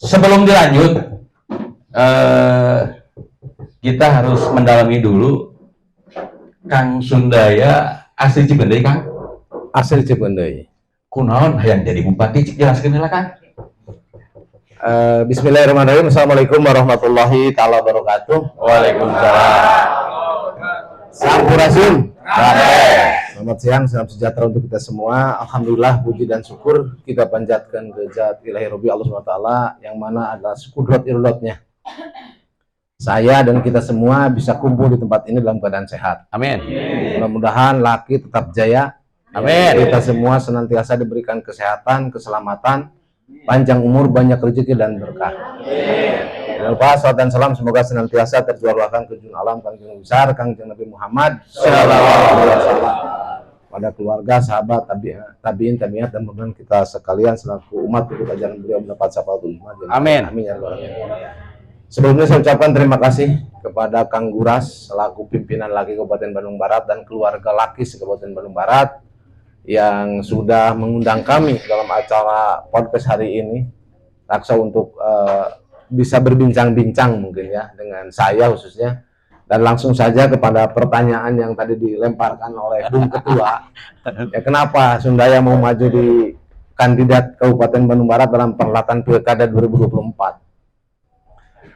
Sebelum dilanjut, kita harus mendalami dulu Kang Sundaya asli Cibendei, Kang. Asli Cibendei. Kunaon hayang jadi bupati, jelaskeun heula, Kang. Bismillahirrahmanirrahim. Assalamualaikum warahmatullahi taala wabarakatuh. Waalaikumsalam. Sampurasun. Selamat siang, salam sejahtera untuk kita semua. Alhamdulillah, puji dan syukur kita panjatkan ke Zat Ilahi Rabbi Allah SWT, yang mana adalah kudrat irulatnya. Saya dan kita semua bisa kumpul di tempat ini dalam keadaan sehat. Amin. Mudah-mudahan laki tetap jaya. Amin. Kita semua senantiasa diberikan kesehatan, keselamatan, panjang umur, banyak rezeki dan berkah. Jangan lupa salawat dan salam semoga senantiasa terjuarkan ke junjungan alam Kangjeng besar Kangjeng Nabi Muhammad sallallahu alaihi wasallam, pada keluarga, sahabat, tabiin, tabiat, dan mudah-mudahan kita sekalian selaku umat ikut ajaran beliau mendapat syafaatul ummah. Amin. Amin ya rabbal alamin. Sebelumnya saya ucapkan terima kasih kepada Kang Guras selaku pimpinan Laki Kabupaten Bandung Barat dan keluarga Laki Kabupaten Bandung Barat yang sudah mengundang kami dalam acara podcast hari ini, raksa untuk bisa berbincang-bincang mungkin ya dengan saya khususnya, dan langsung saja kepada pertanyaan yang tadi dilemparkan oleh Bung Ketua, ya kenapa Sundaya mau maju di kandidat Kabupaten Bandung Barat dalam perhelatan Pilkada 2024.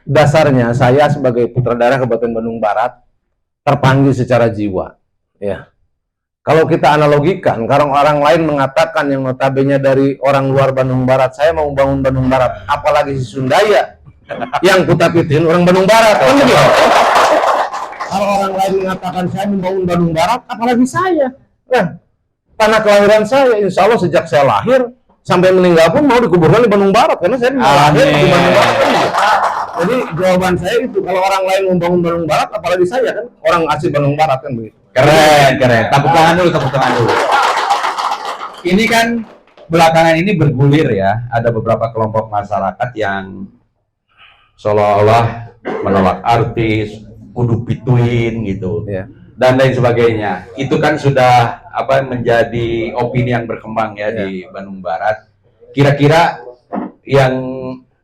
Dasarnya saya sebagai putra daerah Kabupaten Bandung Barat terpanggil secara jiwa, ya. Kalau kita analogikan, kalau orang lain mengatakan yang notabene dari orang luar Bandung Barat, saya mau bangun Bandung Barat, apalagi si Sundaya yang kutapitin orang Bandung Barat, kan begitu. Kalau orang lain mengatakan saya membangun Bandung Barat, apalagi saya. Nah, tanah kelahiran saya, insya Allah sejak saya lahir sampai meninggal pun mau dikuburkan di Bandung Barat, karena saya lahir di Bandung Barat. Jadi jawaban saya itu, kalau orang lain membangun Bandung Barat, apalagi saya kan orang asli Bandung Barat, kan begitu. Keren. Tepuk tangan dulu. Ini kan belakangan ini bergulir ya, ada beberapa kelompok masyarakat yang seolah-olah menolak artis, kudu pituin gitu, ya, dan lain sebagainya. Itu kan sudah menjadi opini yang berkembang ya di Bandung Barat. Kira-kira yang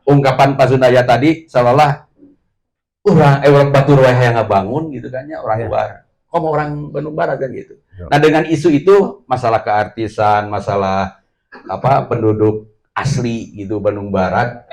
ungkapan Pak Sundaya tadi seolah orang batur wae yang ngabangun gitu kan ya, orang luar. Kok orang Bandung Barat kan gitu. Nah, dengan isu itu masalah keartisan, masalah penduduk asli gitu Bandung Barat,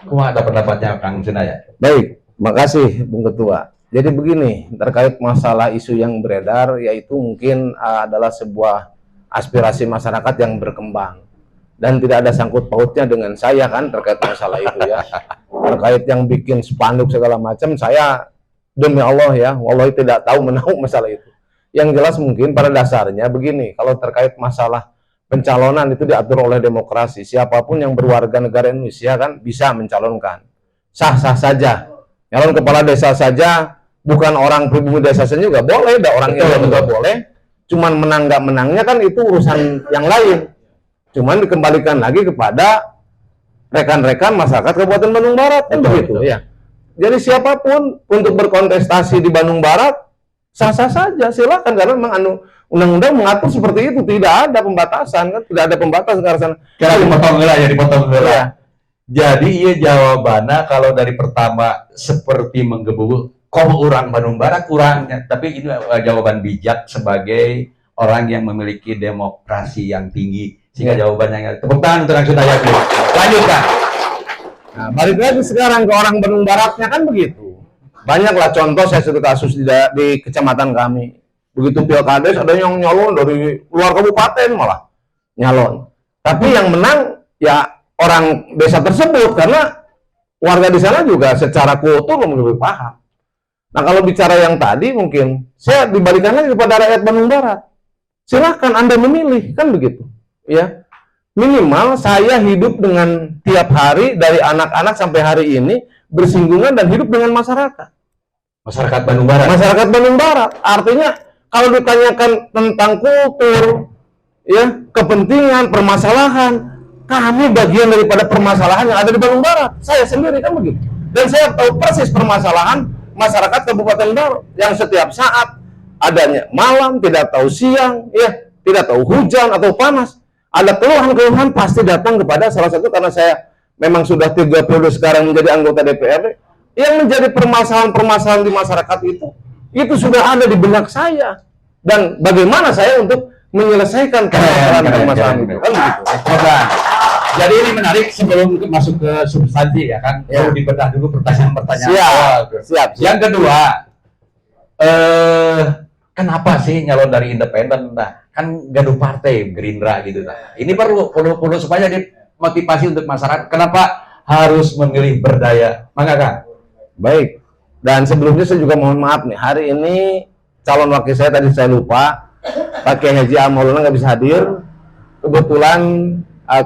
kumaha ada pendapatnya Kang Sundaya? Baik, makasih Bung Ketua. Jadi begini, terkait masalah isu yang beredar, yaitu mungkin adalah sebuah aspirasi masyarakat yang berkembang dan tidak ada sangkut pautnya dengan saya kan terkait masalah itu ya. Terkait yang bikin spanduk segala macam, saya demi Allah ya, wallahi tidak tahu menahu masalah itu. Yang jelas mungkin pada dasarnya begini, kalau terkait masalah pencalonan itu diatur oleh demokrasi. Siapapun yang berwarga negara Indonesia kan bisa mencalonkan. Sah-sah saja. Calon kepala desa saja, bukan orang pribumi desa saja juga boleh, ada orang Islam juga boleh. Cuman menang nggak menangnya kan itu urusan yang lain. Cuman dikembalikan lagi kepada rekan-rekan masyarakat Kabupaten Bandung Barat kan begitu ya. Jadi siapapun untuk berkontestasi di Bandung Barat sah-sah saja, silakan, karena memang undang-undang mengatur seperti itu, tidak ada pembatasan kan, tidak ada pembatasan ke sana. Kira dipotong heula. Jadi iya jawabannya kalau dari pertama seperti menggebu, kok orang Bandung Barat kurangnya, tapi ini jawaban bijak sebagai orang yang memiliki demokrasi yang tinggi, sehingga jawabannya tepuk tangan untuk Kang Sundaya. Lanjutkan. Nah, balik lagi sekarang ke orang Bandung Baratnya kan begitu. Banyaklah contoh, saya sudah kasus di kecamatan kami. Begitu pilkades ada yang nyalon dari luar kabupaten malah nyalon. Tapi yang menang ya orang desa tersebut karena warga di sana juga secara kultur lebih paham. Nah, kalau bicara yang tadi mungkin saya dibalikan lagi kepada rakyat Bandung Barat. Silahkan Anda memilih, kan begitu. Ya. Minimal saya hidup dengan tiap hari dari anak-anak sampai hari ini bersinggungan dan hidup dengan masyarakat. Masyarakat Bandung Barat. Masyarakat Bandung Barat. Artinya kalau ditanyakan tentang kultur, ya, kepentingan, permasalahan, kami bagian daripada permasalahan yang ada di Bandung Barat. Saya sendiri kan begitu. Dan saya tahu persis permasalahan masyarakat Kabupaten Barat yang setiap saat adanya malam, tidak tahu siang, ya, tidak tahu hujan atau panas. Ada keluhan-keluhan pasti datang kepada salah satu, karena saya memang sudah 3 periode sekarang menjadi anggota DPRD, yang menjadi permasalahan-permasalahan di masyarakat itu sudah ada di benak saya. Dan bagaimana saya untuk menyelesaikan permasalahan itu. Kan begitu. Jadi ini menarik sebelum masuk ke substansi ya kan, perlu dibedah dulu pertanyaan-pertanyaan. Siap. Yang kedua, kenapa sih nyalon dari independen? Nah, kan gaduh partai Gerindra gitu. Nah, ini perlu supaya dimotivasi untuk masyarakat. Kenapa harus memilih berdaya? Maka Kang. Baik. Dan sebelumnya saya juga mohon maaf nih. Hari ini calon wakil saya tadi saya lupa, Pak Kiai Haji Maulana nggak bisa hadir. Kebetulan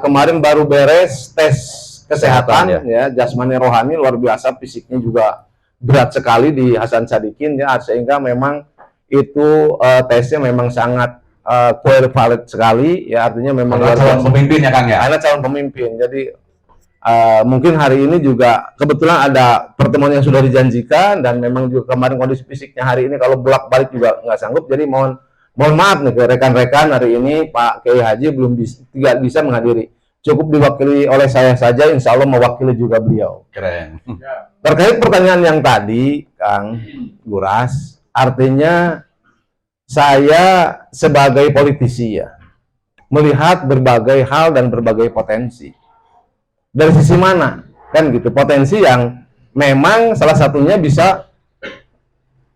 kemarin baru beres tes kesehatan ya, jasmani rohani luar biasa, fisiknya juga berat sekali di Hasan Sadikin ya, sehingga memang itu tesnya memang sangat valid sekali ya, artinya memang calon pemimpin ya Kang ya. Karena calon pemimpin. Jadi mungkin hari ini juga kebetulan ada pertemuan yang sudah dijanjikan, dan memang juga kemarin kondisi fisiknya hari ini kalau bolak-balik juga nggak sanggup. Jadi mohon maaf nih ke rekan-rekan, hari ini Pak Kiai Haji tidak bisa menghadiri. Cukup diwakili oleh saya saja, insya Allah mewakili juga beliau. Keren. Terkait pertanyaan yang tadi, Kang Guras, artinya saya sebagai politisi ya, melihat berbagai hal dan berbagai potensi. Dari sisi mana? Kan gitu, potensi yang memang salah satunya bisa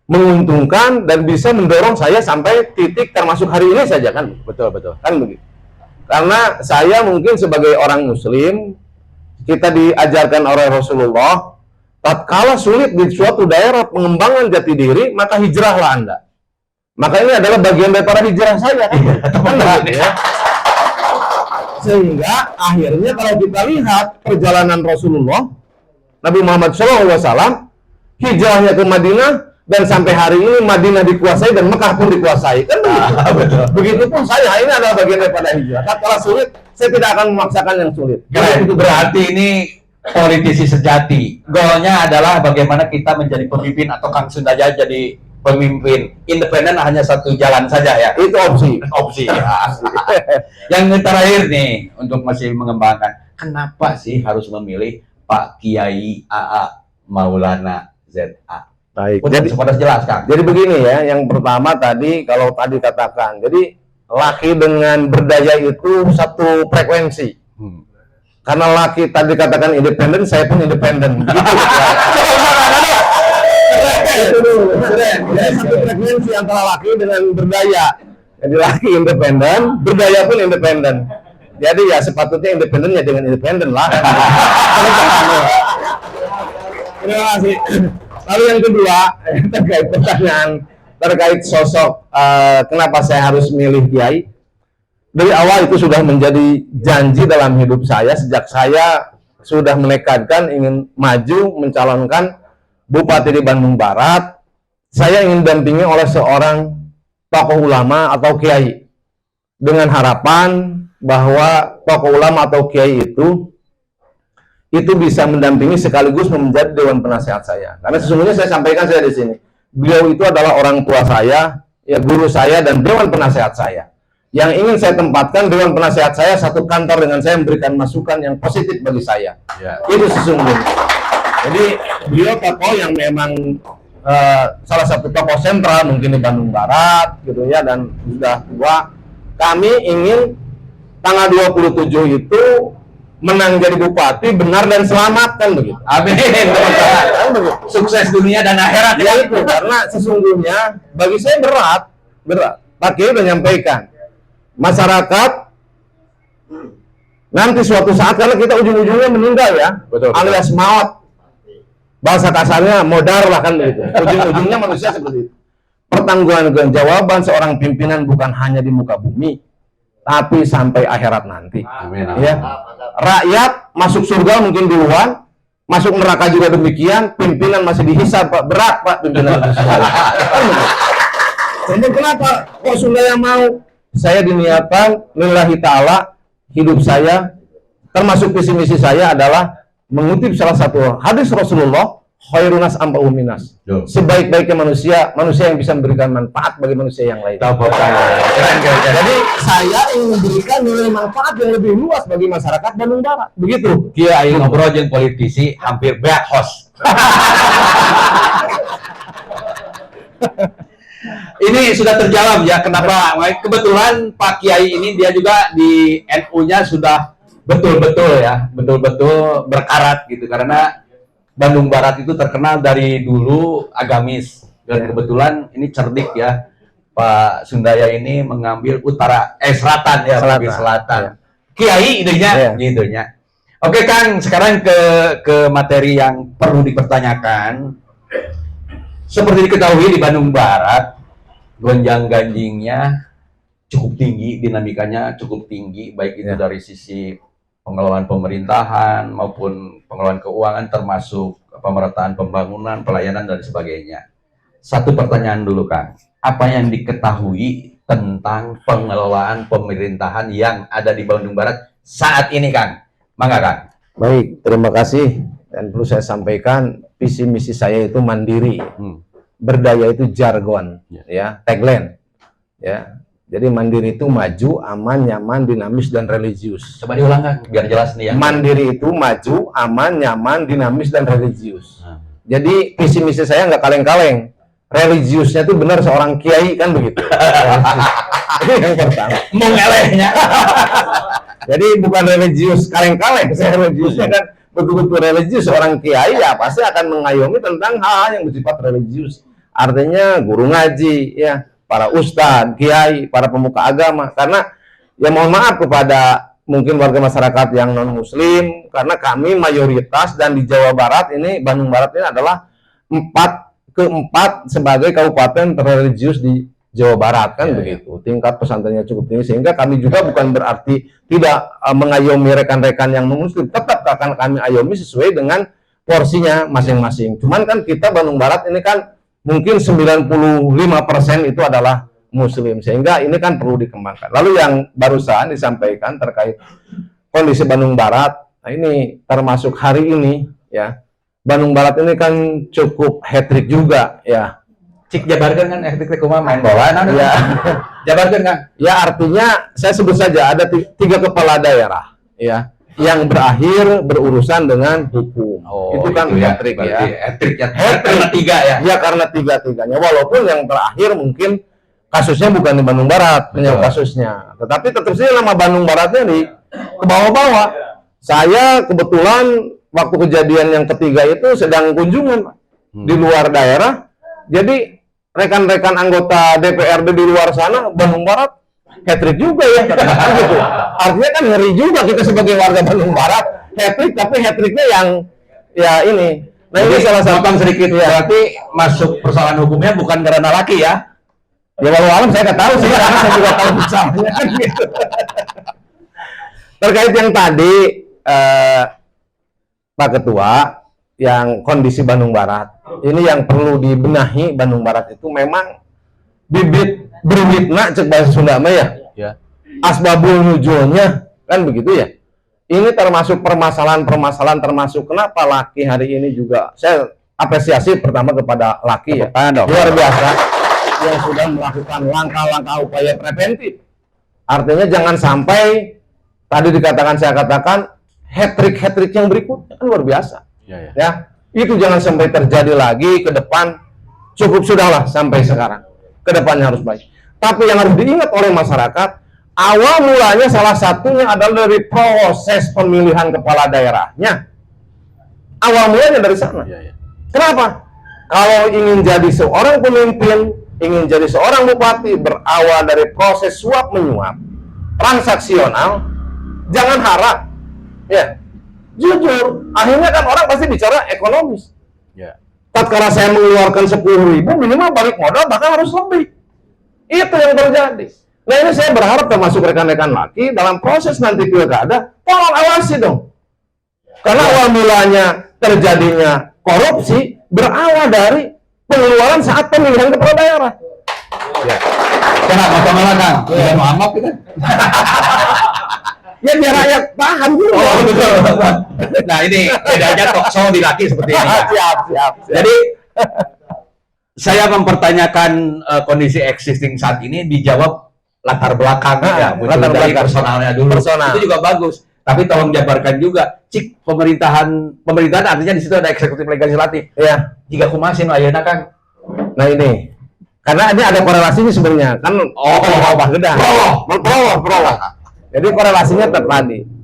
menguntungkan dan bisa mendorong saya sampai titik termasuk hari ini saja kan. Betul kan begitu. Karena saya mungkin sebagai orang muslim, kita diajarkan oleh Rasulullah, tatkala sulit di suatu daerah pengembangan jati diri, maka hijrahlah Anda. Maka ini adalah bagian daripada hijrah saya kan. Ya. Sehingga akhirnya kalau kita lihat perjalanan Rasulullah Nabi Muhammad SAW, hijrahnya ke Madinah, dan sampai hari ini Madinah dikuasai dan Mekah pun dikuasai, kan begitu. Begitupun saya, ini adalah bagian daripada hijrah. Kalau sulit, saya tidak akan memaksakan yang sulit. Itu berarti ini politisi sejati. Goalnya adalah bagaimana kita menjadi pemimpin, atau Kang Sundaja jadi pemimpin. Independen hanya satu jalan saja ya. Itu opsi. Ya. Yang terakhir nih, untuk masih mengembangkan, kenapa sih harus memilih Pak Kiai AA Maulana ZA? Baik. Jadi jelaskan. Jadi begini ya, yang pertama tadi kalau tadi katakan, jadi laki dengan berdaya itu satu frekuensi. Karena laki tadi katakan independen, saya pun independen. Gitu ya. Itu dulu. Satu frekuensi antara laki dengan berdaya. Jadi laki independen, berdaya pun independen. Jadi ya sepatutnya independennya dengan independen lah. Terima kasih. Lalu yang kedua, terkait pertanyaan terkait sosok kenapa saya harus milih Kiai. Dari awal itu sudah menjadi janji dalam hidup saya sejak saya sudah menekadkan ingin maju mencalonkan Bupati di Bandung Barat. Saya ingin dampingi oleh seorang tokoh ulama atau kiai dengan harapan bahwa tokoh ulama atau kiai itu bisa mendampingi sekaligus menjadi dewan penasehat saya. Karena sesungguhnya saya sampaikan saya di sini, beliau itu adalah orang tua saya, ya guru saya dan dewan penasehat saya. Yang ingin saya tempatkan dewan penasehat saya satu kantor dengan saya, memberikan masukan yang positif bagi saya. Ya. Itu sesungguhnya. Jadi beliau tokoh yang memang salah satu tokoh sentral mungkin di Bandung Barat gitu ya, dan sudah tua. Kami ingin tanggal 27 itu menang jadi bupati benar dan selamat kan begitu. Amin. Sukses dunia dan akhirat ya itu. Karena sesungguhnya bagi saya berat. Pak Kiai udah nyampaikan, masyarakat nanti suatu saat karena kita ujung-ujungnya meninggal ya, betul. Alias maut. Bahasa kasarnya modar lah kan begitu. Ujung-ujungnya manusia seperti itu. Pertanggungjawaban seorang pimpinan bukan hanya di muka bumi, tapi sampai akhirat nanti. Amin. Ya. Rakyat masuk surga mungkin duluan, masuk neraka juga demikian. Pimpinan masih dihisab, Pak. Berat, Pak, pimpinan. Jadi kenapa kok Sunda yang mau? Saya diniatkan lillahi ta'ala, hidup saya termasuk visi misi saya adalah mengutip salah satu hadis Rasulullah, khairunas amba'uhum minas. Sebaik-baiknya manusia, manusia yang bisa memberikan manfaat bagi manusia yang lain. Jadi saya ingin memberikan nilai manfaat yang lebih luas bagi masyarakat Bandung Barat. Begitu. Kiai ngobrol jeung politisi hampir beak host. Ini sudah terjawab ya kenapa kebetulan Pak Kiai ini dia juga di NU-nya sudah betul-betul ya, betul-betul berkarat gitu karena Bandung Barat itu terkenal dari dulu agamis dan kebetulan ini cerdik ya Pak Sundaya ini mengambil selatan ya, selatan. Kiai idenya, idenya. Oke Kang, sekarang ke materi yang perlu dipertanyakan. Seperti diketahui di Bandung Barat gonjang-ganjingnya cukup tinggi, dinamikanya cukup tinggi, baik itu dari sisi pengelolaan pemerintahan maupun pengelolaan keuangan termasuk pemerataan pembangunan, pelayanan dan sebagainya. Satu pertanyaan dulu Kang, apa yang diketahui tentang pengelolaan pemerintahan yang ada di Bandung Barat saat ini Kang? Mangga Kang. Baik, terima kasih dan perlu saya sampaikan visi misi saya itu mandiri. Berdaya itu jargon, ya, tagline. Ya. Jadi mandiri itu maju, aman, nyaman, dinamis, dan religius. Coba diulang kan, biar jelas nih. Mandiri itu maju, aman, nyaman, dinamis, dan religius. Jadi visi misi saya nggak kaleng-kaleng. Religiusnya itu benar seorang kiai kan begitu. Ini yang pertama. Mengelehnya. Jadi bukan religius kaleng-kaleng. Saya religiusnya kan betul-betul religius. Seorang kiai ya pasti akan mengayomi tentang hal yang bersifat religius. Artinya guru ngaji, ya. Para ustadz, kiai, para pemuka agama, karena ya mohon maaf kepada mungkin warga masyarakat yang non muslim, karena kami mayoritas dan di Jawa Barat ini, Bandung Barat ini adalah keempat sebagai kabupaten religius di Jawa Barat kan begitu. Tingkat pesantrennya cukup tinggi sehingga kami juga bukan berarti tidak mengayomi rekan-rekan yang non muslim, tetap akan kami ayomi sesuai dengan porsinya masing-masing. Cuman kan kita Bandung Barat ini kan mungkin 95% itu adalah muslim, sehingga ini kan perlu dikembangkan. Lalu yang barusan disampaikan terkait kondisi Bandung Barat, nah ini termasuk hari ini ya, Bandung Barat ini kan cukup hat-trick juga ya. Cik jabarkan kan hat-trick kumaha main bola ya. Jabarkan kan? Ya artinya saya sebut saja ada 3 kepala daerah ya yang berakhir berurusan dengan hukum. Itu kan hat-trick ya. Hat-trick ya. Karena 3 ya. Ya karena 3-3-nya. Walaupun yang terakhir mungkin kasusnya bukan di Bandung Barat, penyebab kasusnya. Tetapi tetap saja nama Bandung Baratnya di ke bawah-bawah. Saya kebetulan waktu kejadian yang ketiga itu sedang kunjungan di luar daerah. Jadi rekan-rekan anggota DPRD di luar sana Bandung Barat hat-trick juga ya, gitu. Artinya kan ngeri juga kita sebagai warga Bandung Barat hat-trick, tapi hat-tricknya yang ya ini. Nah ini salah satu sedikit ya. Berarti masuk persoalan hukumnya bukan karena laki ya? Ya walau alam saya nggak tahu sih, karena saya juga tahu misalnya kan gitu. Terkait yang tadi Pak Ketua, yang kondisi Bandung Barat, ini yang perlu dibenahi Bandung Barat itu memang bibit berwitna cek bahasa Sunda mah ya. Asbabul nuzulnya kan begitu ya. Ini termasuk permasalahan-permasalahan, termasuk kenapa laki hari ini juga saya apresiasi pertama kepada laki ya. Luar biasa yang sudah melakukan langkah-langkah upaya preventif. Artinya jangan sampai tadi saya katakan hat-trick yang berikutnya kan luar biasa. Ya. Itu jangan sampai terjadi lagi ke depan. Cukup sudahlah sampai sekarang. Kedepannya harus baik. Tapi yang harus diingat oleh masyarakat, awal mulanya salah satunya adalah dari proses pemilihan kepala daerahnya. Awal mulanya dari sana. Kenapa? Kalau ingin jadi seorang pemimpin, ingin jadi seorang bupati, berawal dari proses suap menyuap, transaksional, jangan harap. Ya, jujur, akhirnya kan orang pasti bicara ekonomis. Tatkala saya mengeluarkan 10.000 minimal balik modal bahkan harus lebih. Itu yang terjadi. Nah ini saya berharap termasuk rekan-rekan laki dalam proses nanti pilkada, tolong awasi dong. Karena awal mulanya terjadinya korupsi berawal dari pengeluaran saat pemilihan kepala daerah. Kenapa malah Kang? Mau amat kita. Ya biar rakyat paham juga. Oh, betul. Nah, ini bedanya talk show di Laki seperti ini. Siap. Jadi saya mempertanyakan kondisi existing saat ini, dijawab latar belakang ya, latar dari belakang personalnya dulu. Personal. Itu juga bagus. Tapi tolong jabarkan juga, cik pemerintahan artinya di situ ada eksekutif legislatif. Ya. Jika kumasin ayeuna Kang. Nah ini, karena ini ada korelasinya sebenarnya kan. Bawah. Jadi korelasinya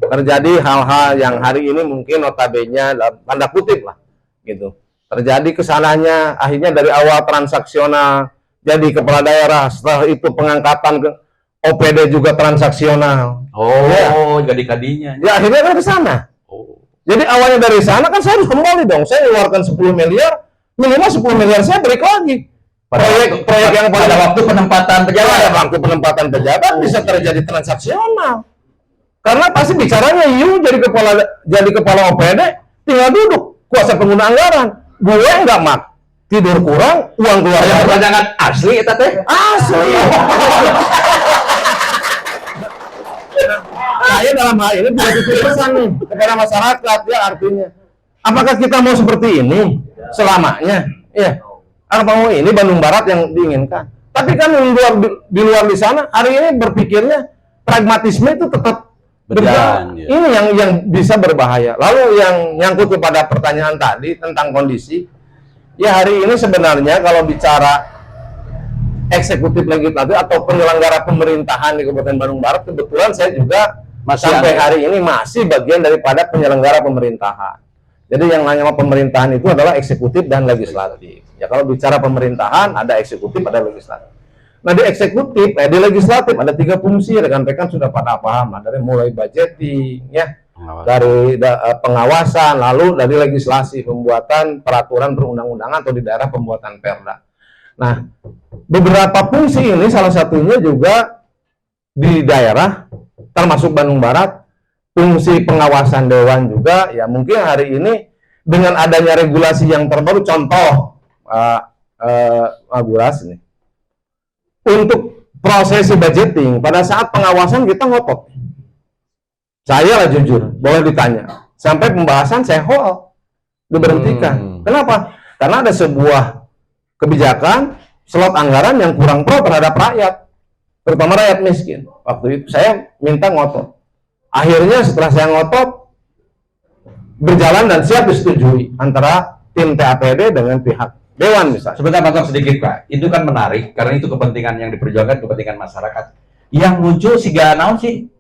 terjadi hal-hal yang hari ini mungkin notabene dalam tanda kutip lah, gitu. Terjadi kesalahannya akhirnya dari awal transaksional jadi kepala daerah, setelah itu pengangkatan ke OPD juga transaksional. Jadi kadinya. Ya akhirnya kan ke sana. Jadi awalnya dari sana kan saya harus kembali dong. Saya mengeluarkan 10 miliar, minimal 10 miliar saya balik lagi. Proyek yang pada waktu penempatan pejabat bisa terjadi transaksional. Karena pasti bicaranya jadi kepala OPD tinggal duduk kuasa pengguna anggaran. Gue nggak tidur kurang, uang keluar. Pertanyaan asli eta teh. Asli. Saya dalam hal ini punya pesan nih kepada masyarakat, ya artinya apakah kita mau seperti ini selamanya? Ya, apa mau ini Bandung Barat yang diinginkan? Tapi kan di luar di sana hari ini berpikirnya pragmatisme itu tetap berjalan. Ya. Ini yang bisa berbahaya. Lalu yang nyangkut kepada pertanyaan tadi tentang kondisi, ya hari ini sebenarnya kalau bicara eksekutif legislatif atau penyelenggara pemerintahan di Kabupaten Bandung Barat, kebetulan saya juga sampai hari ini masih bagian daripada penyelenggara pemerintahan. Jadi yang namanya pemerintahan itu adalah eksekutif dan legislatif. Ya kalau bicara pemerintahan ada eksekutif, ada legislatif. Nah di eksekutif, di legislatif ada 3 fungsi, rekan-rekan sudah pada paham. Dari mulai budgeting, ya, dari pengawasan, lalu dari legislasi, pembuatan peraturan perundang-undangan atau di daerah pembuatan perda. Nah beberapa fungsi ini salah satunya juga di daerah, termasuk Bandung Barat, fungsi pengawasan dewan juga, ya mungkin hari ini dengan adanya regulasi yang terbaru, contoh Guras nih, untuk prosesi budgeting pada saat pengawasan kita ngotot. Saya lah jujur, boleh ditanya, sampai pembahasan saya hold, diberhentikan. Kenapa? Karena ada sebuah kebijakan slot anggaran yang kurang pro terhadap rakyat, terutama rakyat miskin. Waktu itu saya minta ngotot. Akhirnya setelah saya ngotot, berjalan dan siap disetujui antara tim TAPD dengan pihak Dewan misalnya. Sebentar potong sedikit Pak, itu kan menarik karena itu kepentingan yang diperjuangkan, kepentingan masyarakat. Yang muncul naon sih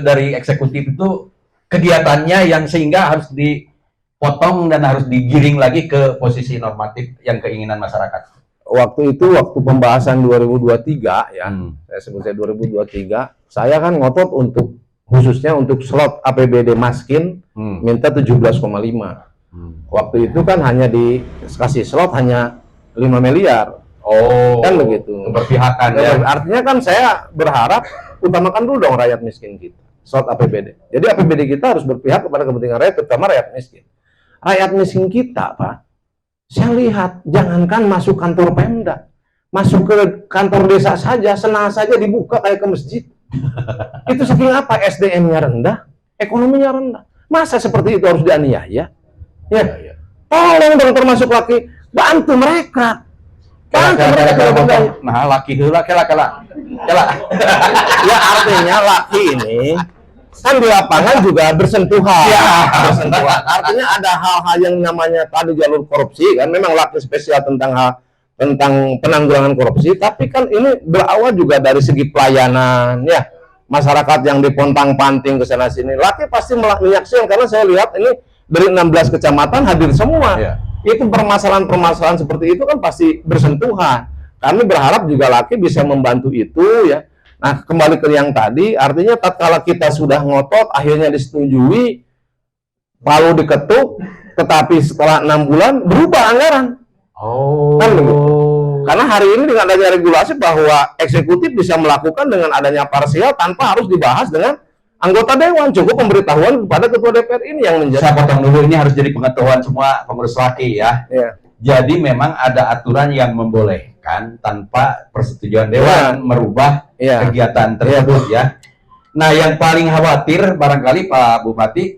dari eksekutif itu kegiatannya yang sehingga harus dipotong dan harus digiring lagi ke posisi normatif yang keinginan masyarakat. Waktu itu, waktu pembahasan 2023 ya, saya sebut 2023, saya kan ngotot untuk khususnya untuk slot APBD Maskin minta 17,5. Waktu itu kan hanya dikasih slot hanya 5 miliar. Kan begitu. Keberpihakan ya. Artinya kan saya berharap utamakan dulu dong rakyat miskin kita, slot APBD. Jadi APBD kita harus berpihak kepada kepentingan rakyat, terutama rakyat miskin. Rakyat miskin kita, Pak, saya lihat jangankan masuk kantor Pemda, masuk ke kantor desa saja, senang saja dibuka kayak ke masjid. Itu saking apa? SDM-nya rendah, ekonominya rendah. Masa seperti itu harus dianiaya? Ya, tolong dong termasuk laki, bantu mereka. Nah, laki heula kela. Ya artinya laki ini kan di lapangan juga bersentuhan. Bersentuhan. Artinya ada hal-hal yang namanya tadi jalur korupsi kan, memang laki spesial tentang penanggulangan korupsi, tapi kan ini berawal juga dari segi pelayanan ya. Masyarakat yang dipontang-panting ke sana sini, laki pasti menyaksikan karena saya lihat ini dari 16 kecamatan hadir semua. Itu permasalahan-permasalahan seperti itu kan pasti bersentuhan. Kami berharap juga laki bisa membantu itu ya. Nah, kembali ke yang tadi, artinya tatkala kita sudah ngotot, akhirnya disetujui, lalu diketuk, tetapi setelah 6 bulan berubah anggaran. Kan begitu. Karena hari ini dengan adanya regulasi bahwa eksekutif bisa melakukan dengan adanya parsial tanpa harus dibahas dengan anggota dewan, cukup pemberitahuan kepada ketua DPR ini yang menjadi. Saya potong dulu, ini harus jadi pengetahuan semua pengurus laki ya. Jadi memang ada aturan yang membolehkan tanpa persetujuan dewan merubah kegiatan tersebut ya. Nah, yang paling khawatir barangkali Pak Bupati,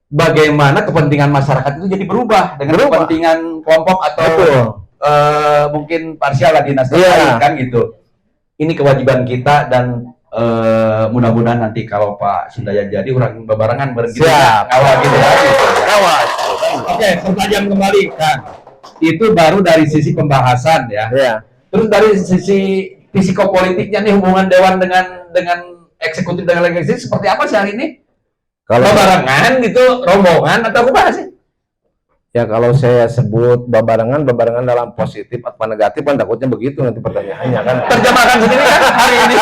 bagaimana kepentingan masyarakat itu jadi berubah dengan kepentingan kelompok atau mungkin parsial lah dinasti lain kan gitu. Ini kewajiban kita dan mudah-mudahan nanti kalau Pak Sundaya jadi orang bebarengan berhenti awal gitu ya. Oke, pertanyaan kembali kan. Itu baru dari sisi pembahasan ya. Terus dari sisi psikopolitiknya nih hubungan dewan dengan eksekutif dengan legislatif seperti apa sih hari ini? Kalau barengan gitu, rombongan atau apa sih? Ya kalau saya sebut babarengan dalam positif atau negatif kan takutnya begitu nanti pertanyaannya kan. Terjemahkan sendiri kan hari ini.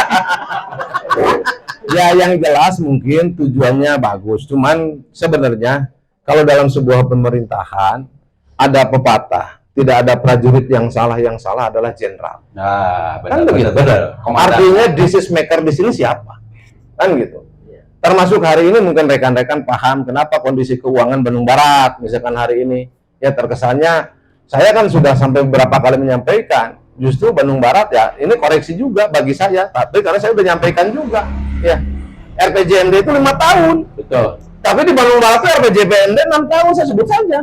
Ya yang jelas mungkin tujuannya bagus, cuman sebenarnya kalau dalam sebuah pemerintahan ada pepatah, tidak ada prajurit yang salah adalah jenderal. Nah, kan begitu. Artinya disease maker di sini siapa? Kan gitu. Termasuk hari ini mungkin rekan-rekan paham kenapa kondisi keuangan Bandung Barat misalkan hari ini ya terkesannya saya kan sudah sampai beberapa kali menyampaikan justru Bandung Barat ya ini koreksi juga bagi saya tapi karena saya udah nyampaikan juga ya RPJMD itu 5 tahun betul tapi di Bandung Barat itu RPJMD 6 tahun saya sebut saja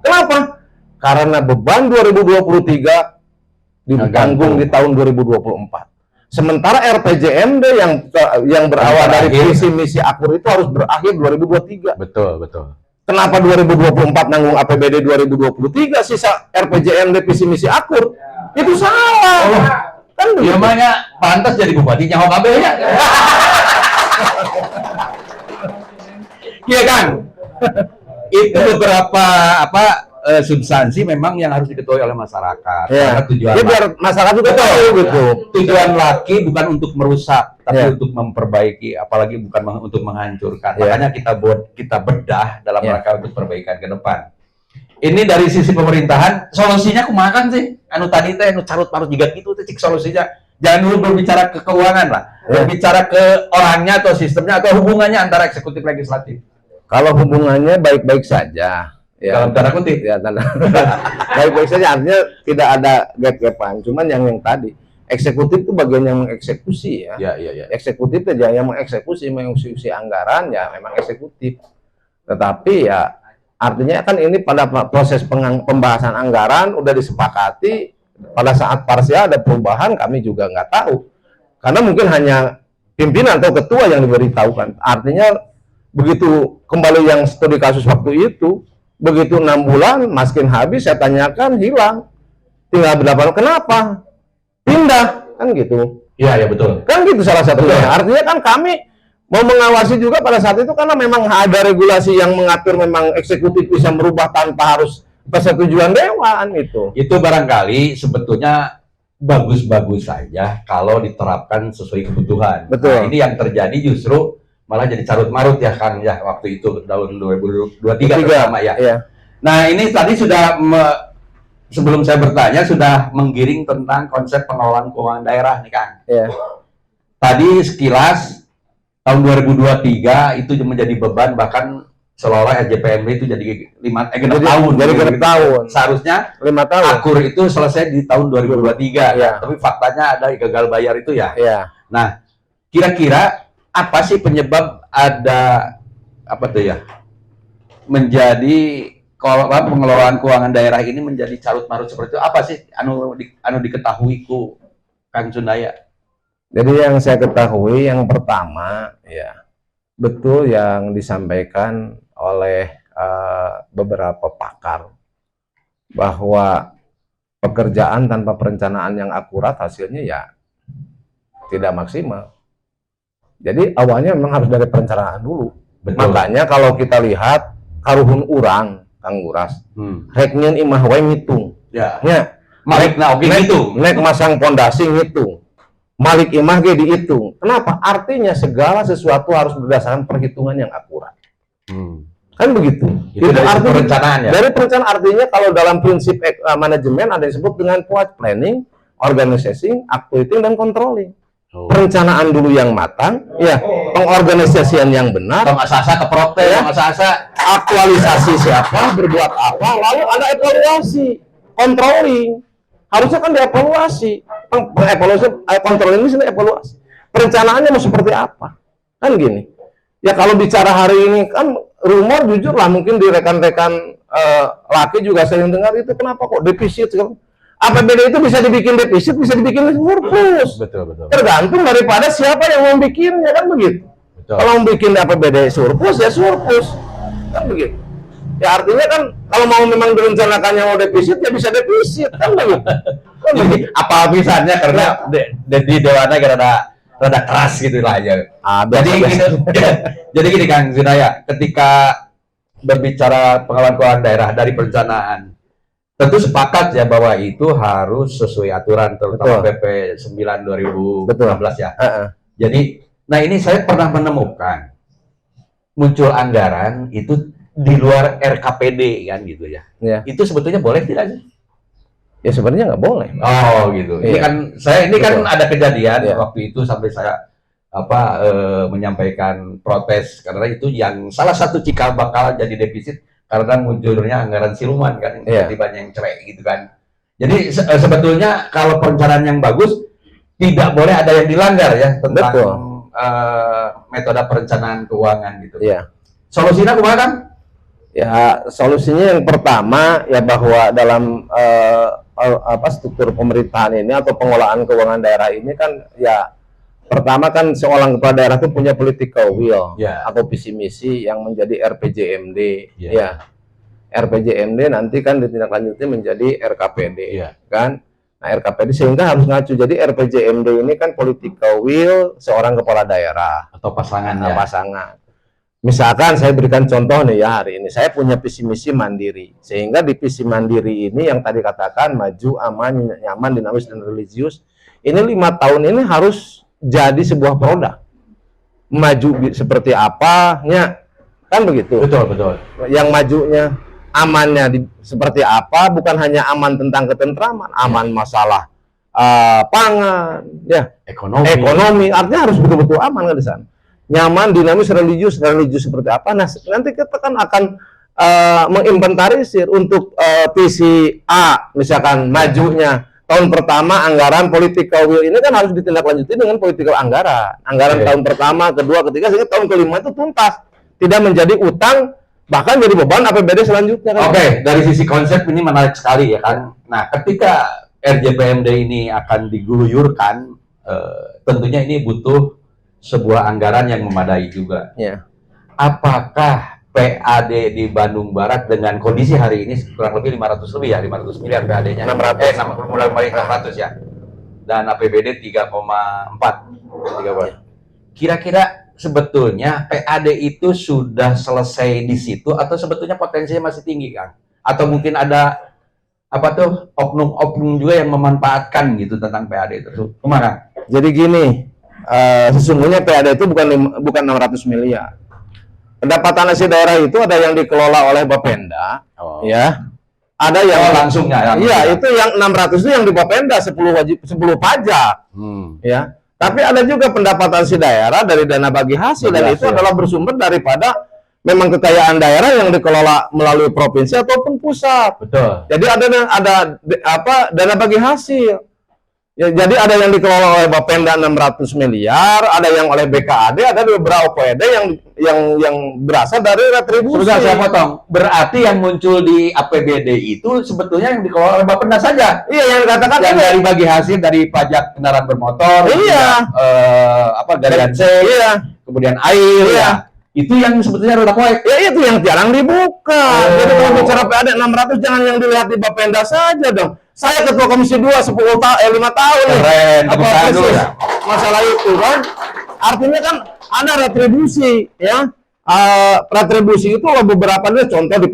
kenapa? Karena beban 2023 ditanggung di tahun 2024. Sementara RPJMD yang berawal dari visi misi akur itu harus berakhir 2023. Betul, betul. Kenapa 2024 nanggung APBD 2023 sisa RPJMD visi misi akur? Itu salah. Kan ya makanya pantas jadi bupati nyawa kabeh ya. Iya kan? Itu beberapa substansi memang yang harus diketahui oleh masyarakat. Ya. Tujuan ya biar masyarakat juga tahu gitu. Tujuan laki bukan untuk merusak, tapi untuk memperbaiki, apalagi bukan untuk menghancurkan. Makanya kita bedah dalam rangka untuk perbaikan ke depan. Ini dari sisi pemerintahan, solusinya kumaha sih? Anu tadi teh anu carut-marut juga gitu teh cik solusinya. Jangan dulu berbicara ke keuangan lah. Berbicara ke orangnya atau sistemnya atau hubungannya antara eksekutif legislatif. Kalau hubungannya baik-baik saja. Ya, dalam tanda kutip ya tanda baik-baik saja artinya tidak ada gap-gapan cuman yang tadi eksekutif itu bagian yang mengeksekusi ya. Eksekutif itu yang mengeksekusi anggaran ya memang eksekutif tetapi ya artinya kan ini pada proses pembahasan anggaran udah disepakati pada saat parsial ada perubahan kami juga nggak tahu karena mungkin hanya pimpinan atau ketua yang diberitahukan artinya begitu kembali yang studi kasus waktu itu begitu 6 bulan maskin habis saya tanyakan hilang tinggal berapa kenapa pindah kan gitu ya betul kan gitu salah satunya artinya kan kami mau mengawasi juga pada saat itu karena memang ada regulasi yang mengatur memang eksekutif bisa merubah tanpa harus persetujuan dewan itu barangkali sebetulnya bagus-bagus saja kalau diterapkan sesuai kebutuhan. Betul. Nah, ini yang terjadi justru malah jadi carut-marut ya Kang ya waktu itu tahun 2023 pertama ya. Nah ini tadi sudah sebelum saya bertanya sudah menggiring tentang konsep pengelolaan keuangan daerah nih Kang. Tadi sekilas tahun 2023 itu menjadi beban bahkan seolah-olah RJPMD itu jadi 6 tahun. Jadi genep tahun. Seharusnya 5 tahun. Akur itu selesai di tahun 2023. Tapi faktanya ada gagal bayar itu ya. Nah kira-kira apa sih penyebab ada menjadi pengelolaan keuangan daerah ini menjadi carut-marut seperti itu? Apa sih anu diketahui ku Kang Sundaya? Jadi yang saya ketahui yang pertama ya betul yang disampaikan oleh beberapa pakar bahwa pekerjaan tanpa perencanaan yang akurat hasilnya ya tidak maksimal. Jadi awalnya memang harus dari perencanaan dulu. Betul. Makanya kalau kita lihat karuhun urang Kang Guras, reknyeun imah wae ngitung. Ya. Malikna oge ngitung. Nek masang pondasi ngitung. Malik imah ge dihitung. Kenapa? Artinya segala sesuatu harus berdasarkan perhitungan yang akurat. Kan begitu. Itu dari perencanaan ya. Dari perencanaan artinya kalau dalam prinsip manajemen ada yang disebut dengan forward planning, organizing, actuating dan controlling. Perencanaan dulu yang matang, pengorganisasian yang benar, pengasasa keprok teh, pengasasa aktualisasi siapa, berbuat apa, lalu ada evaluasi, controlling. Harusnya kan dievaluasi, evaluasi, controlling ini evaluasi. Perencanaannya mau seperti apa? Kan gini. Ya kalau bicara hari ini kan rumor jujur lah mungkin di rekan-rekan laki juga sering dengar itu kenapa kok defisit segala. APBD itu bisa dibikin defisit, bisa dibikin surplus. Betul. Tergantung daripada siapa yang mau bikinnya kan begitu. Betul. Kalau mau bikin APBD surplus ya surplus. Kan begitu. Ya artinya kan kalau mau memang direncanakannya mau defisit ya bisa defisit kan begitu. Kan Jadi begitu. apa misalnya karena di Dewana rada keras gitu lah ya. Jadi jadi gini Kang Zinaya, ketika berbicara pengelolaan keuangan daerah dari perencanaan, tentu sepakat ya bahwa itu harus sesuai aturan terutama PP 9 2016 ya. Jadi, nah ini saya pernah menemukan muncul anggaran itu di luar RKPD kan gitu ya. Itu sebetulnya boleh tidak sih? Ya sebenarnya nggak boleh. Oh gitu. Ini kan kan ada kejadian waktu itu sampai saya menyampaikan protes karena itu yang salah satu cikal bakal jadi defisit karena munculnya anggaran siluman kan, tiba-tiba yang cerai gitu kan. Jadi sebetulnya kalau perencanaan yang bagus tidak boleh ada yang dilanggar ya tentang metode perencanaan keuangan gitu. Solusinya kemana kan? Ya solusinya yang pertama ya bahwa dalam struktur pemerintahan ini atau pengelolaan keuangan daerah ini kan ya pertama kan seorang kepala daerah itu punya political will atau visi misi yang menjadi RPJMD RPJMD nanti kan ditindaklanjuti menjadi RKPD kan. Nah RKPD sehingga harus ngacu jadi RPJMD ini kan political will seorang kepala daerah atau pasangan pasangan. Misalkan saya berikan contoh nih ya hari ini saya punya visi misi mandiri sehingga di visi mandiri ini yang tadi katakan maju aman nyaman dinamis dan religius ini 5 tahun ini harus jadi sebuah produk maju seperti apanya kan begitu. Betul. Yang majunya amannya seperti apa bukan hanya aman tentang ketentraman aman masalah pangan ekonomi artinya harus betul-betul aman kan di sana. Nyaman dinamis religius seperti apa. Nah nanti kita kan akan menginventarisir untuk visi A misalkan majunya tahun pertama anggaran political will ini kan harus ditindaklanjuti dengan political anggaran tahun pertama, kedua, ketiga sehingga tahun kelima itu tuntas tidak menjadi utang bahkan jadi beban APBD selanjutnya kan. Dari sisi konsep ini menarik sekali ya kan. Nah ketika RJPMD ini akan diguyurkan tentunya ini butuh sebuah anggaran yang memadai juga. Apakah PAD di Bandung Barat dengan kondisi hari ini kurang lebih 500 lebih ya, 500 miliar PAD-nya. 600 ya. Dan APBD 3,4. Kira-kira sebetulnya PAD itu sudah selesai di situ atau sebetulnya potensinya masih tinggi, Kang? Atau mungkin ada oknum-oknum juga yang memanfaatkan gitu tentang PAD itu. Kemana? Jadi gini, sesungguhnya PAD itu bukan 600 miliar. Pendapatan asli daerah itu ada yang dikelola oleh Bapenda, ya. Ada yang langsungnya. Iya, itu yang 600 itu yang di Bapenda 10 pajak. Ya. Tapi ada juga pendapatan asli daerah dari dana bagi hasil dan itu adalah bersumber daripada memang kekayaan daerah yang dikelola melalui provinsi ataupun pusat. Betul. Jadi ada dana bagi hasil. Ya, jadi ada yang dikelola oleh Bapenda 600 miliar, ada yang oleh BKAD, ada beberapa OPD yang berasal dari retribusi. Sudah saya potong. Berarti yang muncul di APBD itu sebetulnya yang dikelola oleh Bapenda saja. Iya, yang dikatakan yang dari bagi hasil dari pajak kendaraan bermotor, dari C, kemudian air, itu yang sebetulnya roda proyek. Ya itu yang jarang dibuka. Jadi kalau bicara PAD 600 jangan yang dilihat di Bapenda saja dong. Saya ketua komisi 2 5 tahun keren, masalah itu kan artinya kan ada retribusi ya. Retribusi itu beberapa contoh di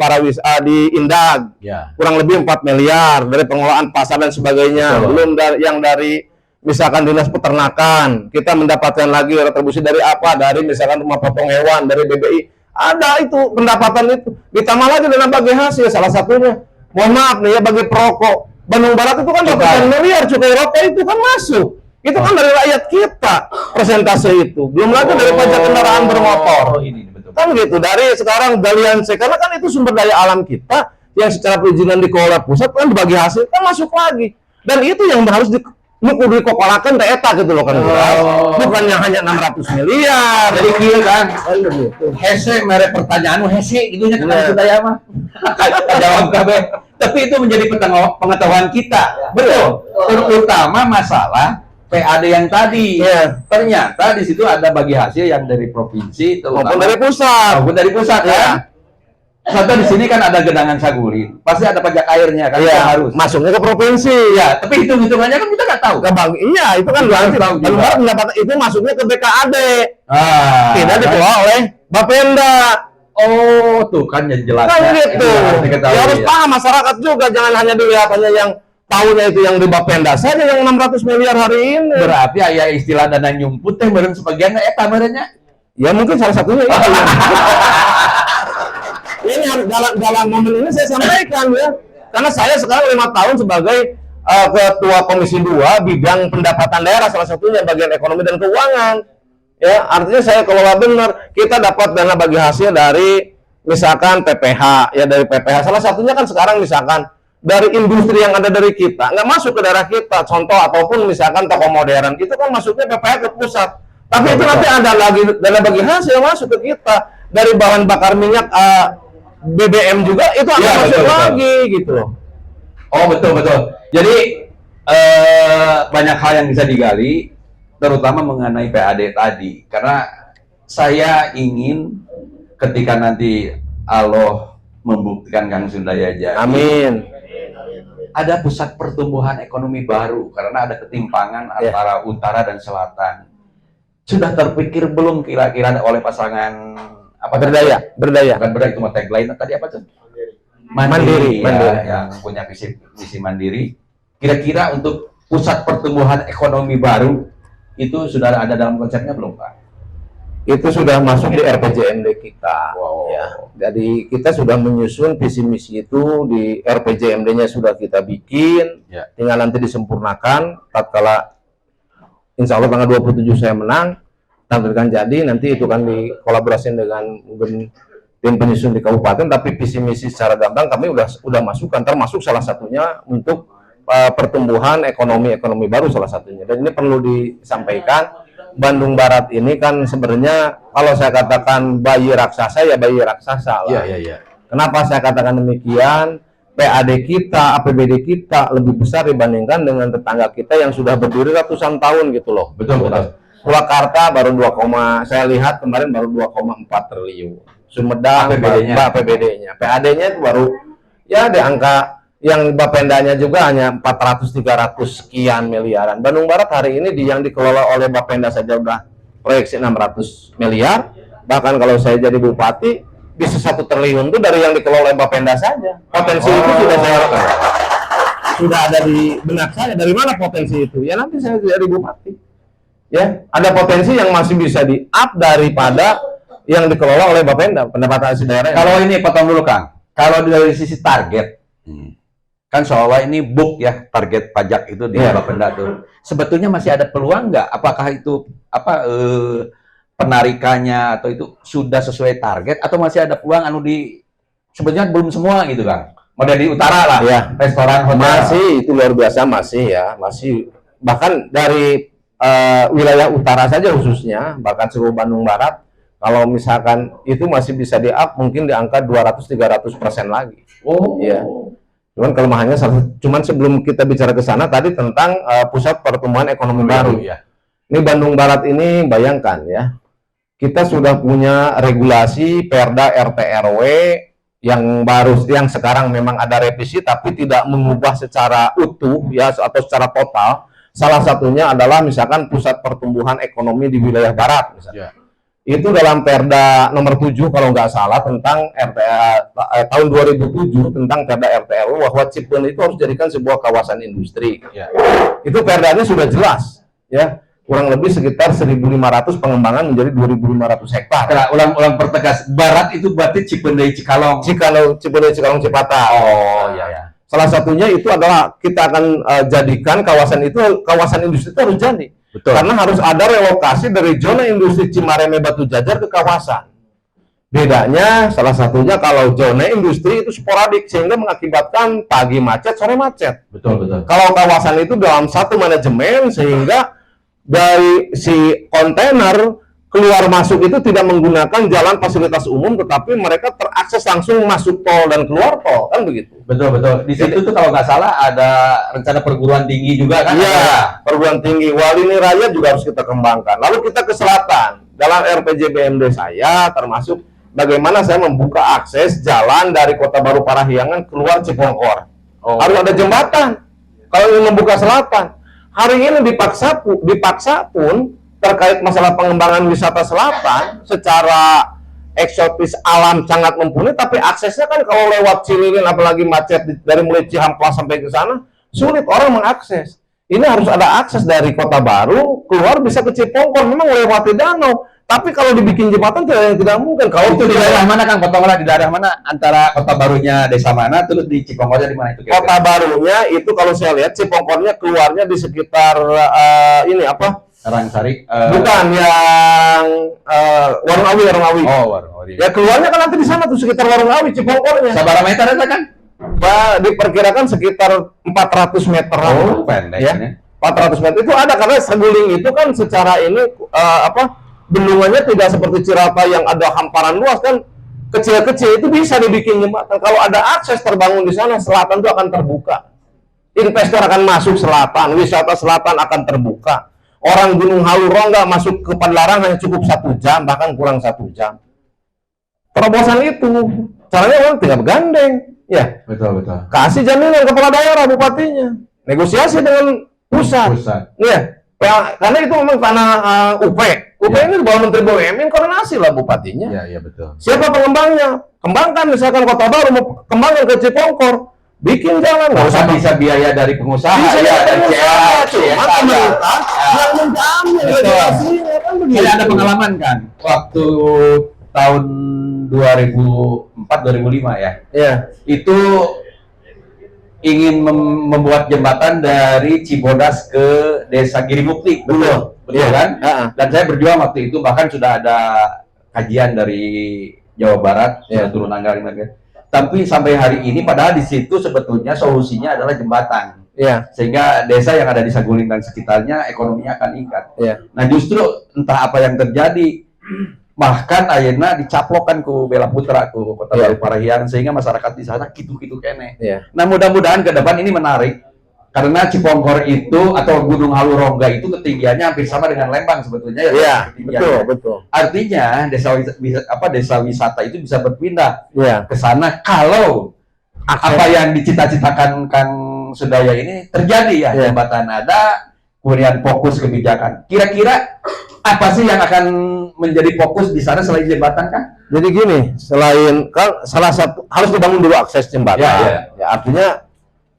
di Indag kurang lebih 4 miliar dari pengelolaan pasar dan sebagainya. Belum yang dari misalkan dinas peternakan kita mendapatkan lagi retribusi dari dari misalkan rumah potong hewan dari BBI ada itu pendapatan itu ditambah lagi dengan bagi hasil salah satunya mohon maaf nih ya bagi perokok Bandung Barat itu kan 8 miliar cukai rokok itu kan masuk. Itu kan dari rakyat kita persentase itu. Belum lagi dari pajak kendaraan bermotor. Kan gitu. Dari sekarang galian C karena kan itu sumber daya alam kita yang secara perizinan dikelola pusat kan dibagi hasil kan masuk lagi. Dan itu yang harus nu kudu dikokolakeun teh eta gitu loh kan. Bukannya hanya 600 miliar. Jadi kieu kan Kan begitu. hese mere pertanyaan hese gitu nya kan budaya mah. Jawab kabeh. Tapi itu menjadi pengetahuan kita. Betul. Terutama masalah PAD yang tadi. Iya. Ternyata di situ ada bagi hasil yang dari provinsi Maupun dari pusat. maupun dari pusat Iya. kan. Contoh di sini kan ada genangan Saguling, pasti ada pajak airnya kan, Iya, yang harus. masuknya ke provinsi. Ya, tapi hitung-hitungannya kan kita nggak tahu. Iya, itu kan Kita berarti tahu juga. Bandung Barat mendapat itu masuknya ke BKAD. Tidak kan? dikelola oleh Bapenda. Oh, tuh kan ya jelas. Kan gitu. Ya harus ya. paham masyarakat juga, jangan hanya dilihat hanya yang tahunya itu yang di Bapenda saja yang 600 miliar hari ini. Berarti aya istilah dana nyumput teh meureun sebagian eta meureunnya. Ya mungkin salah satunya itu. Ini dalam momen ini saya sampaikan ya, karena saya sekarang 5 tahun sebagai ketua Komisi 2 bidang pendapatan daerah, salah satunya bagian ekonomi dan keuangan. Ya, artinya saya kelola benar. Kita dapat dana bagi hasil dari misalkan PPH, ya dari PPH. Salah satunya kan sekarang misalkan dari industri yang ada dari kita, nggak masuk ke daerah kita. Contoh ataupun misalkan toko modern, itu kan masuknya PPH ke pusat. Tapi itu nanti ada lagi dana bagi hasil yang masuk ke kita dari bahan bakar minyak. BBM juga itu akan masuk lagi gitu loh. Oh betul. Jadi banyak hal yang bisa digali, terutama mengenai PAD tadi. Karena saya ingin ketika nanti Allah membuktikan Kang Sundaya jadi, Amin. ada pusat pertumbuhan ekonomi baru karena ada ketimpangan antara utara dan selatan. Sudah terpikir belum kira-kira oleh pasangan apa Berdaya. bukan berdaya, itu mah tagline tadi apa tuh? Mandiri. Yang punya visi mandiri. Kira-kira untuk pusat pertumbuhan ekonomi baru itu sudah ada dalam konsepnya belum, Pak? Itu sudah masuk di RPJMD kita. Wow. Ya. Jadi kita sudah menyusun visi misi itu di RPJMD-nya sudah kita bikin. Ya. Tinggal nanti disempurnakan. Tatkala Insya Allah tanggal 27 saya menang, tampilkan jadi nanti itu kan dikolaborasi dengan mungkin tim penyusun di kabupaten, tapi visi misi secara gamblang kami udah masukkan, termasuk salah satunya untuk pertumbuhan ekonomi baru salah satunya. Dan ini perlu disampaikan, Bandung Barat ini kan sebenarnya kalau saya katakan bayi raksasa ya bayi raksasa lah. Iya. Kenapa saya katakan demikian? PAD kita, APBD kita lebih besar dibandingkan dengan tetangga kita yang sudah berdiri ratusan tahun gitu loh. Betul. Purwakarta baru 2, saya lihat kemarin baru 2,4 triliun. Sumedang APBD-nya. PAD-nya itu baru ya di angka yang Bapendanya juga hanya 400-300 sekian miliaran. Bandung Barat hari ini yang dikelola oleh Bapenda saja udah proyeksi 600 miliar. Bahkan kalau saya jadi bupati bisa 1 triliun itu dari yang dikelola oleh Bapenda saja. Potensi itu sudah ada di benak saya. Dari mana potensi itu? Ya nanti saya jadi bupati. Ya, ada potensi yang masih bisa di-up daripada yang dikelola oleh Bapenda, pendapatan asli daerah. Kalau ini potong dulu, Kang. Kalau dari sisi target, kan seolah ini book ya target pajak itu di Bapenda tuh. Sebetulnya masih ada peluang nggak? Apakah itu penarikannya atau itu sudah sesuai target atau masih ada peluang sebetulnya belum semua gitu, Kang? Model di utara lah, ya. Restoran, hotel. Masih itu luar biasa masih bahkan dari wilayah utara saja khususnya, bahkan seluruh Bandung Barat, kalau misalkan itu masih bisa di-up mungkin di angka 200-300% lagi. Oh. Ya. Cuman kelemahannya, cuman sebelum kita bicara ke sana tadi tentang pusat pertumbuhan ekonomi baru. Ya. Ini Bandung Barat ini bayangkan ya, kita sudah punya regulasi Perda RT RW yang baru, yang sekarang memang ada revisi tapi tidak mengubah secara utuh ya atau secara total. Salah satunya adalah misalkan pusat pertumbuhan ekonomi di wilayah barat misalnya. Itu dalam Perda nomor 7 kalau nggak salah tentang tahun 2007 tentang Perda RT RW bahwa Cipeun itu harus dijadikan sebuah kawasan industri. Itu Perdanya sudah jelas ya. Kurang lebih sekitar 1.500 pengembangan menjadi 2.500 hektar. Nah, ulang pertegas, barat itu berarti Cipeundeuy Cikalong. Cipeundeuy Cikalong Cipata. Oh iya. Salah satunya itu adalah kita akan jadikan kawasan itu, kawasan industri itu harus jadi. Betul. Karena harus ada relokasi dari zona industri Cimareme Batu Jajar ke kawasan. Bedanya salah satunya kalau zona industri itu sporadik sehingga mengakibatkan pagi macet, sore macet. Betul, betul. Kalau kawasan itu dalam satu manajemen sehingga dari si kontainer keluar masuk itu tidak menggunakan jalan fasilitas umum, tetapi mereka terakses langsung masuk tol dan keluar tol, kan begitu. Betul, betul. Di situ tuh kalau nggak salah ada rencana perguruan tinggi juga kan? Iya, perguruan tinggi Walini Raya juga harus kita kembangkan. Lalu kita ke selatan, dalam RPJBMD saya termasuk bagaimana saya membuka akses jalan dari Kota Baru Parahyangan keluar Cipongkor. Harus ada jembatan kalau ingin membuka selatan. Hari ini dipaksa pun terkait masalah pengembangan wisata selatan secara eksotis alam sangat mumpuni, tapi aksesnya kan kalau lewat Cililin apalagi macet dari mulai Cihamplas sampai ke sana sulit orang mengakses. Ini harus ada akses dari Kota Baru keluar bisa ke Cipongkor, memang lewati danau. Tapi kalau dibikin jembatan tidak mungkin. Kalau Itu di daerah mana Kang? Potonglah di daerah mana? Antara Kota Barunya desa mana, terus di Cipongkornya di mana itu? Kota Barunya itu kalau saya lihat Cipongkornya keluarnya di sekitar ini apa? Rangsari. Bukan yang Warung Awi. Oh, Warung Awi. Ya keluarnya kan nanti di sana tuh sekitar Warung Awi Cipongkornya. Sabar meter itu kan? Diperkirakan sekitar 400 meter. Oh, pendek ya. ini. 400 meter itu ada karena Saguling itu kan secara ini bendungannya tidak seperti Cirata yang ada hamparan luas kan, kecil-kecil itu bisa dibikin jembatan. Kalau ada akses terbangun di sana, selatan itu akan terbuka. Investor akan masuk selatan, wisata selatan akan terbuka. Orang Gunung Halu Rongga masuk ke Padalarang hanya cukup 1 jam, bahkan kurang 1 jam. Terobosan itu caranya orang tinggal bergandeng, ya. Betul, betul. Kasih jaminan kepala daerah bupatinya, negosiasi dengan pusat. Ya. Karena itu memang tanah UP ini di bawah Menteri BUMN, koordinasi lah bupatinya. Iya, betul. Siapa pengembangnya? Kembangkan, misalkan Kota Baru mau kembangkan ke Cipongkor, bikin jalan. Nggak usah Bisa biaya dari pengusaha. bisa ya, dari pengusaha, cuma pemerintah yang Ya. menjamin regulasinya kan begitu. Saya ada pengalaman kan, waktu tahun 2004-2005 ya. Ya. Itu ingin membuat jembatan dari Cibodas ke Desa Girimukti. Betul Iya. kan? Dan saya berjuang waktu itu, bahkan sudah ada kajian dari Jawa Barat, sudah turun anggaran. Tapi sampai hari ini, padahal di situ sebetulnya solusinya adalah jembatan. Iya. Sehingga desa yang ada di Saguling dan sekitarnya ekonominya akan meningkat. Iya. Nah justru entah apa yang terjadi, bahkan ayeuna dicaplokkan ku Bela Putra, ku Kota Baru Parahyangan, sehingga masyarakat di sana gitu-gitu kene. Nah mudah-mudahan ke depan ini menarik, karena Cipongkor itu atau Gunung Halu Rongga itu ketinggiannya hampir sama dengan Lembang sebetulnya ya. Iya, betul. Artinya desa wisata itu bisa berpindah ke sana kalau apa yang dicita-citakan Kang Sudaya ini terjadi ya. Jembatan ada, kemudian fokus kebijakan. Kira-kira apa sih yang akan menjadi fokus di sana selain jembatan kan? Jadi gini, selain kan salah satu harus dibangun dulu akses jembatan. Ya, artinya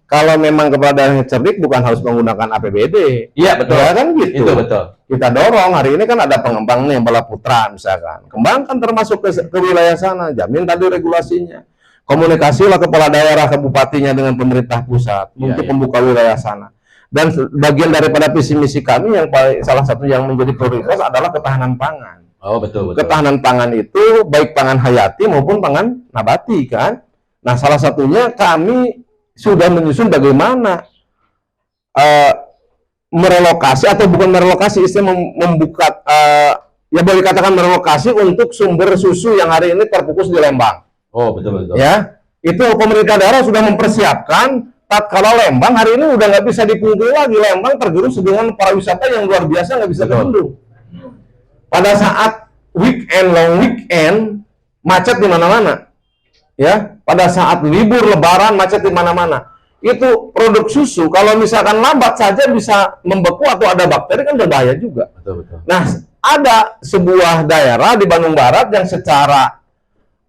kalau memang kepala daerahnya cerdik bukan harus menggunakan APBD. Iya, betul. Ya kan gitu. Itu betul. Kita dorong, hari ini kan ada pengembang nih, Bala Putra misalkan. Kembangkan termasuk ke wilayah sana, jamin tadi regulasinya. Komunikasilah kepala daerah ke bupatinya dengan pemerintah pusat untuk membuka wilayah sana. Dan bagian daripada visi misi kami yang salah satu yang menjadi prioritas adalah ketahanan pangan. Oh, betul. Ketahanan pangan itu baik pangan hayati maupun pangan nabati kan. Nah, salah satunya kami sudah menyusun bagaimana merelokasi atau bukan merelokasi, istilah membuka ya boleh dikatakan merelokasi untuk sumber susu yang hari ini terfokus di Lembang. Oh, betul. Ya, itu pemerintah daerah sudah mempersiapkan. Tatkala Lembang hari ini udah nggak bisa dipungkiri lagi, Lembang tergerus dengan pariwisata yang luar biasa, nggak bisa dibendung. Pada saat long weekend macet di mana-mana. Ya, pada saat libur Lebaran macet di mana-mana. Itu produk susu kalau misalkan lambat saja bisa membeku atau ada bakteri kan berbahaya juga. Betul. Nah, ada sebuah daerah di Bandung Barat yang secara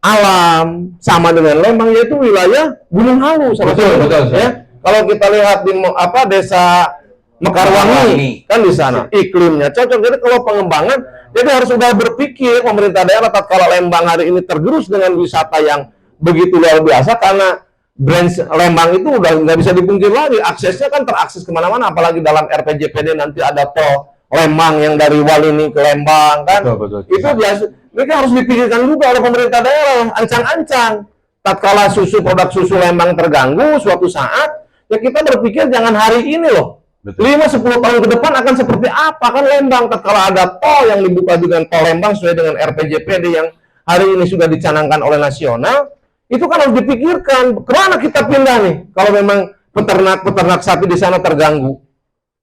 alam sama dengan Lembang, yaitu wilayah Gunung Halu. Betul. Ya. Kalau kita lihat di desa Mekarwangi kan di sana iklimnya cocok. Jadi kalau pengembangan, jadi harus sudah berpikir pemerintah daerah tatkala Lembang hari ini tergerus dengan wisata yang begitu luar biasa, karena brand Lembang itu udah nggak bisa dipungkir lagi, aksesnya kan terakses kemana-mana, apalagi dalam RPJPD nanti ada tol Lembang yang dari Walini ke Lembang kan. Betul. Itu biasa. Ini harus dipikirkan juga oleh pemerintah daerah, ancang-ancang. Tatkala produk susu Lembang terganggu suatu saat, ya kita berpikir jangan hari ini loh. Betul. 5-10 tahun ke depan akan seperti apa kan Lembang tatkala ada tol yang dibuka dengan tol Lembang sesuai dengan RPJPD yang hari ini sudah dicanangkan oleh nasional, itu kan harus dipikirkan kemana kita pindah nih kalau memang peternak sapi di sana terganggu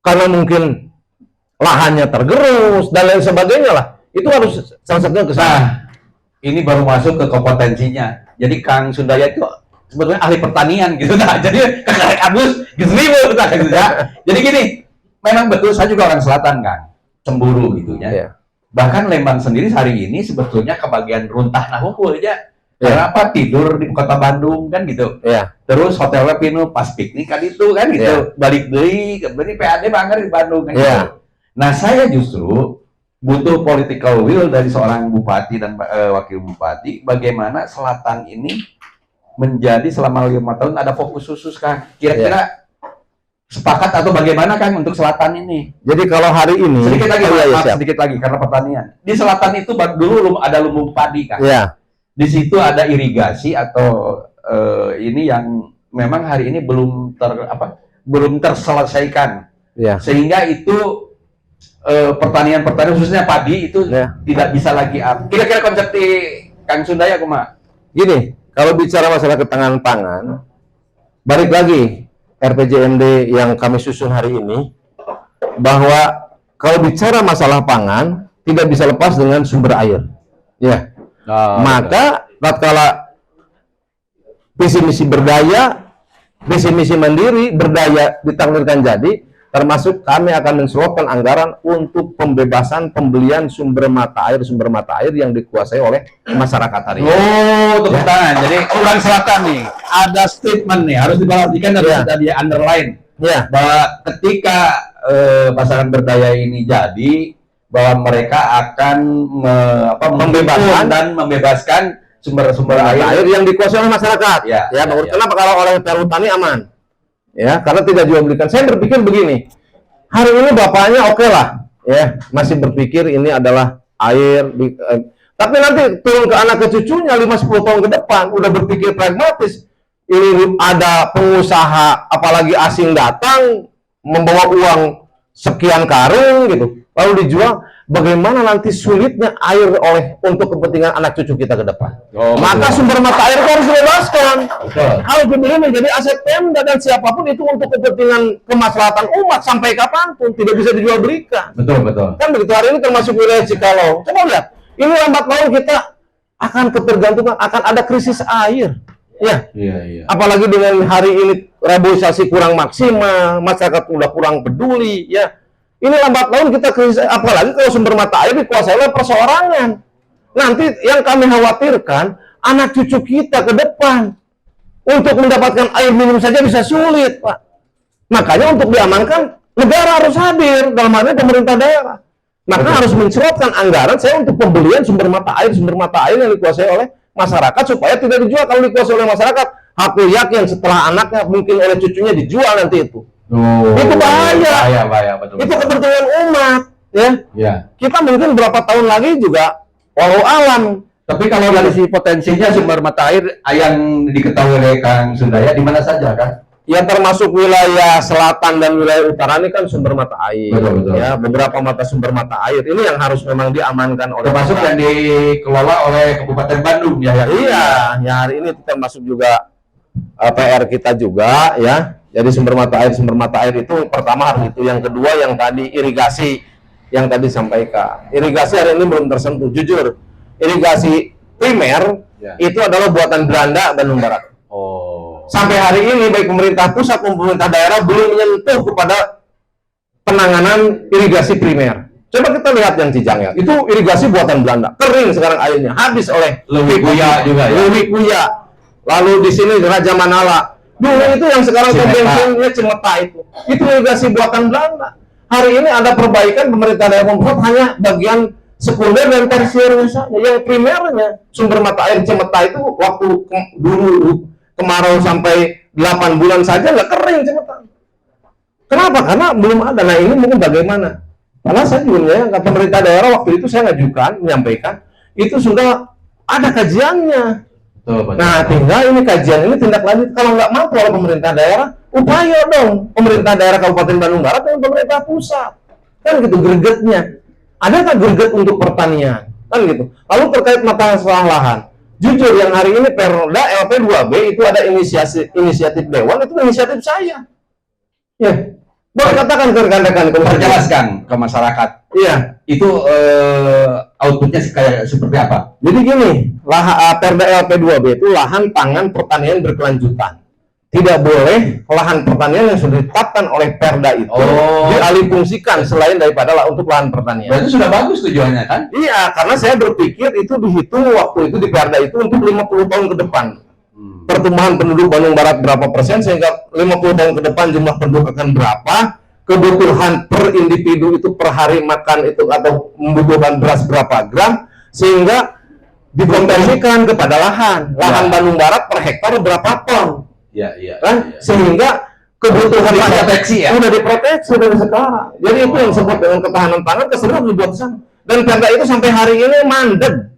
karena mungkin lahannya tergerus dan lain sebagainya lah. Itu harus salah satunya ke sana. Nah, ini baru masuk ke kompetensinya. Jadi Kang Sundaya itu sebetulnya ahli pertanian gitu. Nah, jadi Kang Agus gitu ya. Jadi gini, memang betul saya juga orang selatan Kang, cemburu gitu ya. Iya. Bahkan Lembang sendiri hari ini sebetulnya kebagian runtah nah hukum aja. Karena apa? Tidur di kota Bandung kan gitu. Iya. Terus hotelnya pinu pas piknik kan itu kan gitu. Iya. Balik deui, beri PAD banget di Bandung kan Iya. gitu. Nah, saya justru butuh political will dari seorang bupati dan wakil bupati bagaimana selatan ini menjadi selama 5 tahun ada fokus khusus Kang. Kira-kira sepakat atau bagaimana Kang untuk selatan ini? Jadi kalau hari ini Sedikit lagi, iya, maaf, siap. sedikit lagi karena pertanian. Di selatan itu dulu ada lumbung padi Kang. Iya. Di situ ada irigasi atau ini yang memang hari ini belum terselesaikan. Iya. Sehingga itu pertanian khususnya padi itu tidak bisa lagi kira-kira konsep di Kang Sundaya kumaha? Gini, kalau bicara masalah ketahanan pangan, balik lagi RPJMD yang kami susun hari ini, bahwa kalau bicara masalah pangan tidak bisa lepas dengan sumber air. Ya. Maka tatkala visi misi berdaya, visi misi mandiri, berdaya ditakdirkan jadi, termasuk kami akan menselotkan anggaran untuk pembebasan pembelian sumber mata air yang dikuasai oleh masyarakat hari ini. Oh, tepuk tangan. Jadi orang selatan nih ada statement nih harus diperhatikan dan tadi underline bahwa ketika pasangan berdaya ini jadi bahwa mereka akan membebaskan sumber-sumber air yang dikuasai oleh masyarakat. Kenapa kalau orang perhutani aman? Ya, karena tidak jual belikan. Saya berpikir begini, hari ini bapaknya oke lah, ya, masih berpikir ini adalah air, tapi nanti turun ke anak ke cucunya 5-10 tahun ke depan, udah berpikir pragmatis, ini ada pengusaha, apalagi asing datang, membawa uang sekian karung gitu, lalu dijual, bagaimana nanti sulitnya air untuk kepentingan anak cucu kita ke depan. Maka sumber mata air itu harus dibebaskan. Harus dibeli menjadi aset Pemda dan siapapun itu untuk kepentingan kemaslahatan umat sampai kapanpun tidak bisa dijual belikan. Betul. Kan begitu hari ini termasuk wilayah Cikalong. Coba lihat, ini lambat laun kita akan ketergantungan, akan ada krisis air. Ya. Iya. Apalagi dengan hari ini reboisasi kurang maksimal, masyarakat udah kurang peduli, ya. Ini lambat laun kita krisis, apalagi kalau sumber mata air dikuasai oleh perseorangan. Nanti yang kami khawatirkan, anak cucu kita ke depan untuk mendapatkan air minum saja bisa sulit, Pak. Makanya untuk diamankan, negara harus hadir, dalam hal ini pemerintah daerah. Maka harus mencerotkan anggaran saya untuk pembelian sumber mata air yang dikuasai oleh masyarakat supaya tidak dijual. Kalau dikuasai oleh masyarakat, aku yakin setelah anaknya mungkin oleh cucunya dijual nanti itu. Itu bahaya. Betul. Itu kepentingan umat, ya. Iya. Kita mungkin berapa tahun lagi juga walau alam. Tapi kalau dari si potensinya sumber mata air yang diketahui oleh Kang Sundaya di mana saja kan? Ya termasuk wilayah selatan dan wilayah utara ini kan sumber mata air. Betul. Ya, beberapa sumber mata air ini yang harus memang diamankan oleh termasuk yang dikelola oleh Kabupaten Bandung ya. Iya, ya hari ini termasuk juga PR kita juga ya. Jadi sumber mata air itu pertama harus itu, yang kedua yang tadi irigasi yang tadi sampaikan. Irigasi hari ini belum tersentuh, jujur. Irigasi primer itu adalah buatan Belanda Bandung Barat. Sampai hari ini baik pemerintah pusat maupun pemerintah daerah belum menyentuh kepada penanganan irigasi primer. Coba kita lihat yang Cijangnya, itu irigasi buatan Belanda, kering sekarang airnya, habis oleh Lewi Kuya juga ya. Lewi Kuya. Lalu di sini Raja Manala. Dulu itu yang sekarang bensinnya Cimeta itu irigasi buatan Belanda. Hari ini ada perbaikan pemerintah daerah membuat hanya bagian sekunder dan tersiernya saja. Yang primernya sumber mata air Cimeta itu waktu dulu kemarau sampai 8 bulan saja nggak kering Cimeta. Kenapa? Karena belum ada. Nah ini mungkin bagaimana Karena saya juga menyayangkan pemerintah daerah waktu itu saya ngajukan, menyampaikan, itu sudah ada kajiannya. Betul, betul. Nah, tinggal ini kajian ini tindak lanjut. Kalau nggak mampu oleh pemerintah daerah, upaya dong pemerintah daerah Kabupaten Bandung Barat dengan pemerintah pusat. Kan gitu gregetnya. Ada nggak greget untuk pertanian? Kan gitu. Lalu terkait masalah lahan. Jujur yang hari ini Perda LP2B itu ada inisiatif Dewan, itu inisiatif saya. Ya. Boleh katakan ke rekan-rekan, Perjelaskan ke masyarakat. Iya. Itu outputnya kayak seperti apa? Jadi gini, Perda LP2B itu lahan pangan pertanian berkelanjutan. Tidak boleh lahan pertanian yang sudah ditetapkan oleh Perda itu dialihfungsikan selain daripada untuk lahan pertanian. Berarti sudah bagus tujuannya kan? Iya, karena saya berpikir itu dihitung waktu itu di Perda itu untuk 50 tahun ke depan. Pertumbuhan penduduk Bandung Barat berapa persen, sehingga 50 tahun ke depan jumlah penduduk akan berapa, kebutuhan per individu itu per hari makan itu atau membutuhkan beras berapa gram, sehingga dikonversikan kepada lahan Bandung Barat per hektar berapa ton. Iya. Kan? Sehingga kebutuhan diproteksi ya? Udah diproteksi dari sekarang. Jadi itu yang disebut dengan ketahanan pangan keseluruhan dibuat sana. Dan Perda itu sampai hari ini mandek.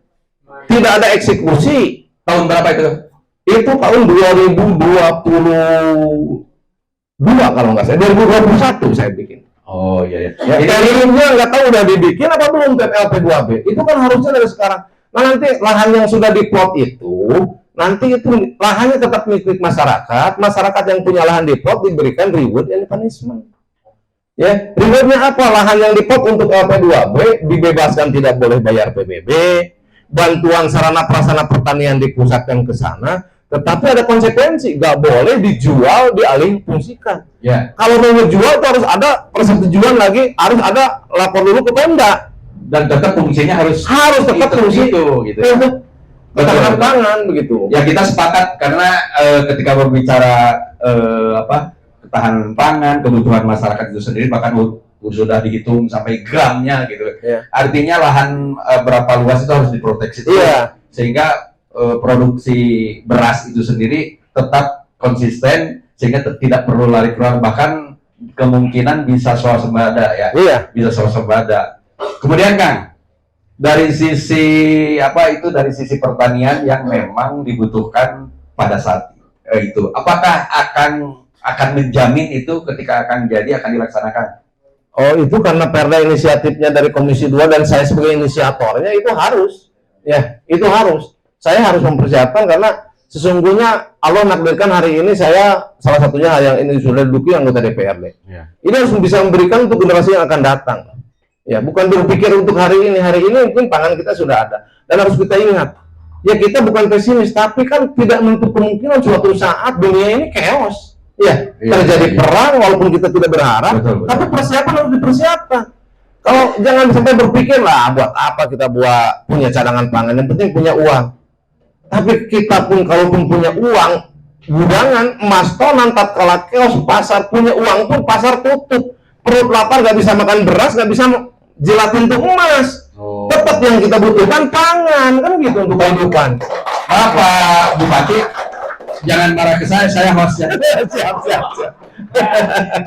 Tidak ada eksekusi. Tahun berapa itu? Itu tahun 2022 kalau nggak salah. 2021 saya bikin. Oh iya. Ya, ini nggak tahu udah dibikin apa belum LP2B. Itu kan harusnya dari sekarang. Nah, nanti lahan yang sudah diplot itu nanti itu lahannya tetap milik masyarakat. Masyarakat yang punya lahan diplot diberikan reward and punishment. Ya, rewardnya apa? Lahan yang diplot untuk LP2B dibebaskan, tidak boleh bayar PBB. Bantuan sarana prasarana pertanian dipusatkan ke sana, tetapi ada konsekuensi, nggak boleh dijual, dialihfungsikan. Ya. Kalau mau menjual itu harus ada persetujuan lagi, harus ada lapor dulu ke Pemda. Dan tetap fungsinya harus tetap fungsi itu gitu. Ketahanan pangan begitu. Ya kita sepakat karena ketika berbicara ketahanan pangan, kebutuhan masyarakat itu sendiri bahkan sudah dihitung sampai gramnya gitu. Ya. Artinya lahan berapa luas itu harus diproteksi. Iya. Sehingga produksi beras itu sendiri tetap konsisten sehingga tidak perlu lari keluar, bahkan kemungkinan bisa swasembada ya. Iya. Bisa swasembada. Kemudian Kang, dari sisi dari sisi pertanian yang memang dibutuhkan pada saat itu, apakah akan menjamin itu ketika akan dilaksanakan? Oh, itu karena Perda inisiatifnya dari Komisi 2 dan saya sebagai inisiatornya itu harus. Ya, itu harus. Saya harus mempersiapkan karena sesungguhnya Allah nakdirkan hari ini saya salah satunya yang ini sudah duduki anggota DPRD. Ya. Ini harus bisa memberikan untuk generasi yang akan datang. Ya, bukan berpikir untuk hari ini mungkin pangan kita sudah ada. Dan harus kita ingat, ya kita bukan pesimis, tapi kan tidak menutup kemungkinan suatu saat dunia ini chaos. Ya, terjadi perang walaupun kita tidak berharap, betul. Tapi persiapan harus dipersiapkan. Kalau jangan sampai berpikir lah, buat apa kita punya cadangan pangan, yang penting punya uang. Tapi kita pun kalaupun punya uang, gudangan, emas tonan, tatkala chaos, pasar punya uang pun pasar tutup. Perut lapar nggak bisa makan beras, nggak bisa jilatin untuk emas. Tetap yang kita butuhkan pangan, kan gitu untuk kehidupan. Pak Bupati, jangan marah ke saya host ya. Siap.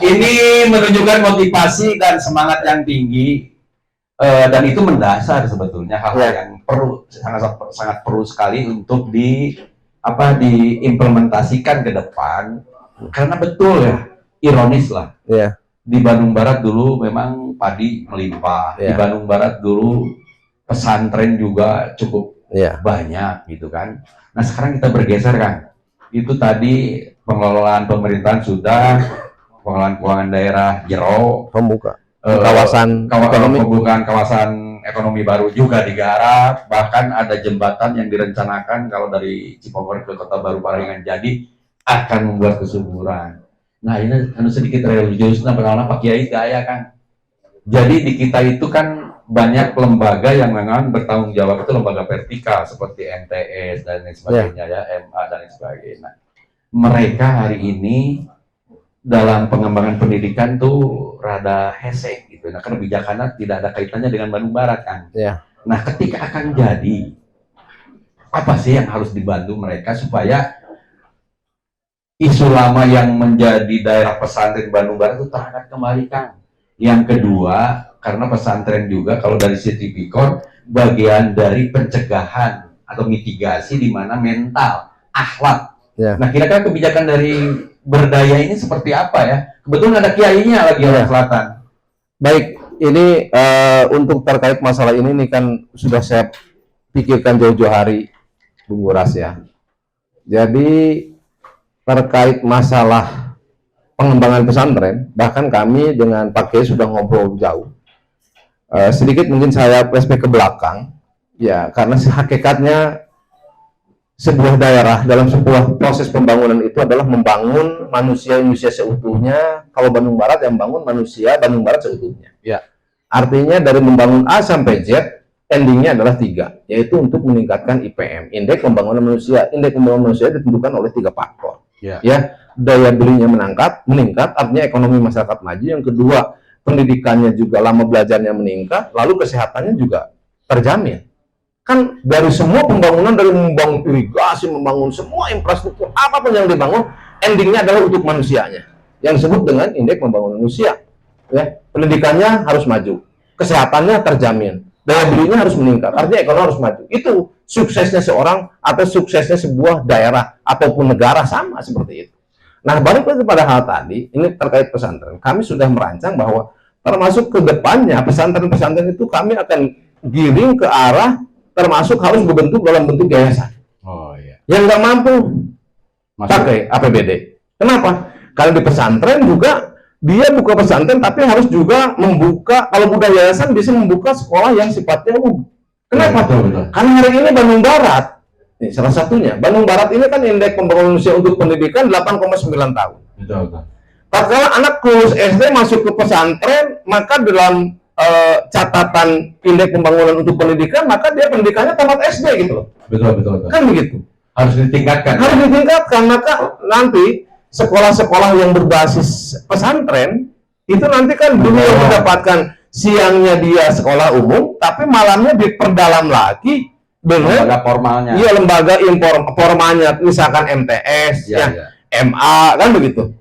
Ini menunjukkan motivasi dan semangat yang tinggi, dan itu mendasar sebetulnya hal-hal yang sangat perlu sekali untuk diimplementasikan ke depan, karena betul ya, ironis lah. Di Bandung Barat dulu memang padi melimpah, di Bandung Barat dulu pesantren juga cukup banyak gitu kan. Nah sekarang kita bergeser kan, itu tadi pengelolaan pemerintahan sudah, pengelolaan keuangan daerah jero, pembukaan kawasan ekonomi baru juga digarap, bahkan ada jembatan yang direncanakan kalau dari Cipogor ke Kota Baru Parahingan jadi akan membuat kesuburan. Nah ini sedikit religius, pengalaman Pak Kiai gaya kan. Jadi di kita itu kan banyak lembaga yang memang bertanggung jawab, itu lembaga vertikal seperti MTS dan lain sebagainya ya, MA dan lain sebagainya. Mereka hari ini dalam pengembangan pendidikan tuh rada hesek gitu. Nah kebijakannya tidak ada kaitannya dengan Bandung Barat kan. Nah ketika akan jadi, apa sih yang harus dibantu mereka supaya isu lama yang menjadi daerah pesantren Bandung Barat itu terangkat kembali kan. Yang kedua, karena pesantren juga kalau dari sisi Tipikor bagian dari pencegahan atau mitigasi di mana mental, akhlak. Ya. Nah, kira-kira kebijakan dari Berdaya ini seperti apa ya? Kebetulan ada kiainya lagi orang selatan. Baik, ini untuk terkait masalah ini nih kan sudah saya pikirkan jauh-jauh hari, Bung Guras ya. Jadi terkait masalah pengembangan pesantren, bahkan kami dengan Pak Kiai sudah ngobrol jauh. Sedikit mungkin saya flashback ke belakang, ya karena hakikatnya sebuah daerah dalam sebuah proses pembangunan itu adalah membangun manusia Indonesia seutuhnya. Kalau Bandung Barat yang bangun manusia Bandung Barat seutuhnya. Ya. Artinya dari membangun A sampai Z, endingnya adalah 3, yaitu untuk meningkatkan IPM, indeks pembangunan manusia. Indeks pembangunan manusia ditentukan oleh 3 faktor. Ya. Daya belinya meningkat, artinya ekonomi masyarakat maju. Yang kedua, pendidikannya juga lama belajarnya meningkat, lalu kesehatannya juga terjamin. Kan dari semua pembangunan, dari membangun irigasi, membangun semua infrastruktur, apapun yang dibangun, endingnya adalah untuk manusianya, yang disebut dengan indeks pembangunan manusia. Ya, pendidikannya harus maju, kesehatannya terjamin, daya belinya harus meningkat, artinya ekonomi harus maju. Itu suksesnya seorang atau suksesnya sebuah daerah ataupun negara, sama seperti itu. Nah, balik lagi pada hal tadi, ini terkait pesantren. Kami sudah merancang bahwa termasuk ke depannya pesantren-pesantren itu kami akan giring ke arah termasuk harus berbentuk dalam bentuk yayasan. Oh iya. Yang nggak mampu Masuk. pakai APBD. Kenapa? Karena di pesantren juga dia buka pesantren, tapi harus juga membuka, kalau udah yayasan bisa membuka sekolah yang sifatnya umum. Kenapa? Betul. Karena hari ini Bandung Barat, ini salah satunya. Bandung Barat ini kan indeks pembangunan manusia untuk pendidikan 8,9 tahun. Betul. Tatkala anak lulus SD masuk ke pesantren, maka dalam catatan indeks pembangunan untuk pendidikan, maka dia pendidikannya tamat SD gitu loh. Betul. Kan begitu. Harus ditingkatkan. Harus ditingkatkan, maka nanti sekolah-sekolah yang berbasis pesantren itu nanti kan dulu yang mendapatkan siangnya dia sekolah umum, tapi malamnya diperdalam lagi dengan lembaga formalnya. Iya, lembaga formalnya, misalkan MTS, MA, kan begitu.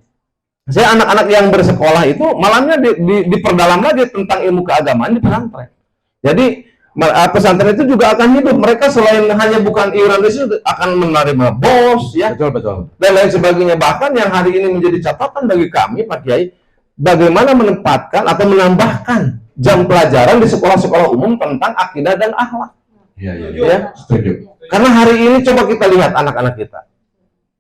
Saya anak-anak yang bersekolah itu malamnya diperdalam lagi tentang ilmu keagamaan di pesantren. Jadi pesantren itu juga akan hidup. Mereka selain hanya bukan iuran itu akan menerima BOS, ya, Betul. dan lain sebagainya. Bahkan yang hari ini menjadi catatan bagi kami, Pak Kiai, bagaimana menempatkan atau menambahkan jam pelajaran di sekolah-sekolah umum tentang akidah dan akhlak. Iya. Setuju. Karena hari ini coba kita lihat anak-anak kita.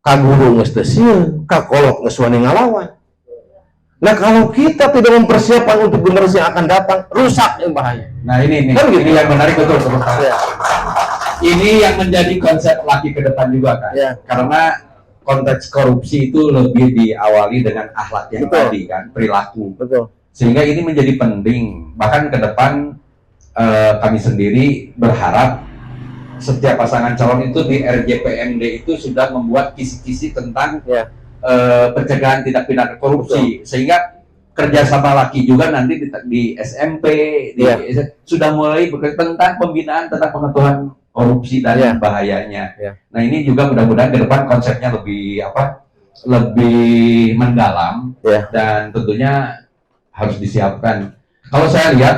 Ka guru geus teu sieun, ka kolot geus wani ngalawan. Nah, kalau kita tidak mempersiapkan untuk generasi yang akan datang, rusak yang bahaya. Nah, ini Kan gitu. ini yang menarik betul. Ya. Ini yang menjadi konsep laki ke depan juga kan. Ya. Karena konteks korupsi itu lebih diawali dengan akhlak yang Betul. tadi kan, perilaku. Betul. Sehingga ini menjadi penting. Bahkan ke depan kami sendiri berharap setiap pasangan calon itu di RJPMD itu sudah membuat kisi-kisi tentang pencegahan tindak pidana korupsi. Betul. Sehingga kerjasama laki juga nanti di SMP sudah mulai bekerja tentang pembinaan tentang pengetahuan korupsi dan bahayanya. Nah, ini juga mudah-mudahan ke depan konsepnya lebih mendalam dan tentunya harus disiapkan. Kalau saya lihat,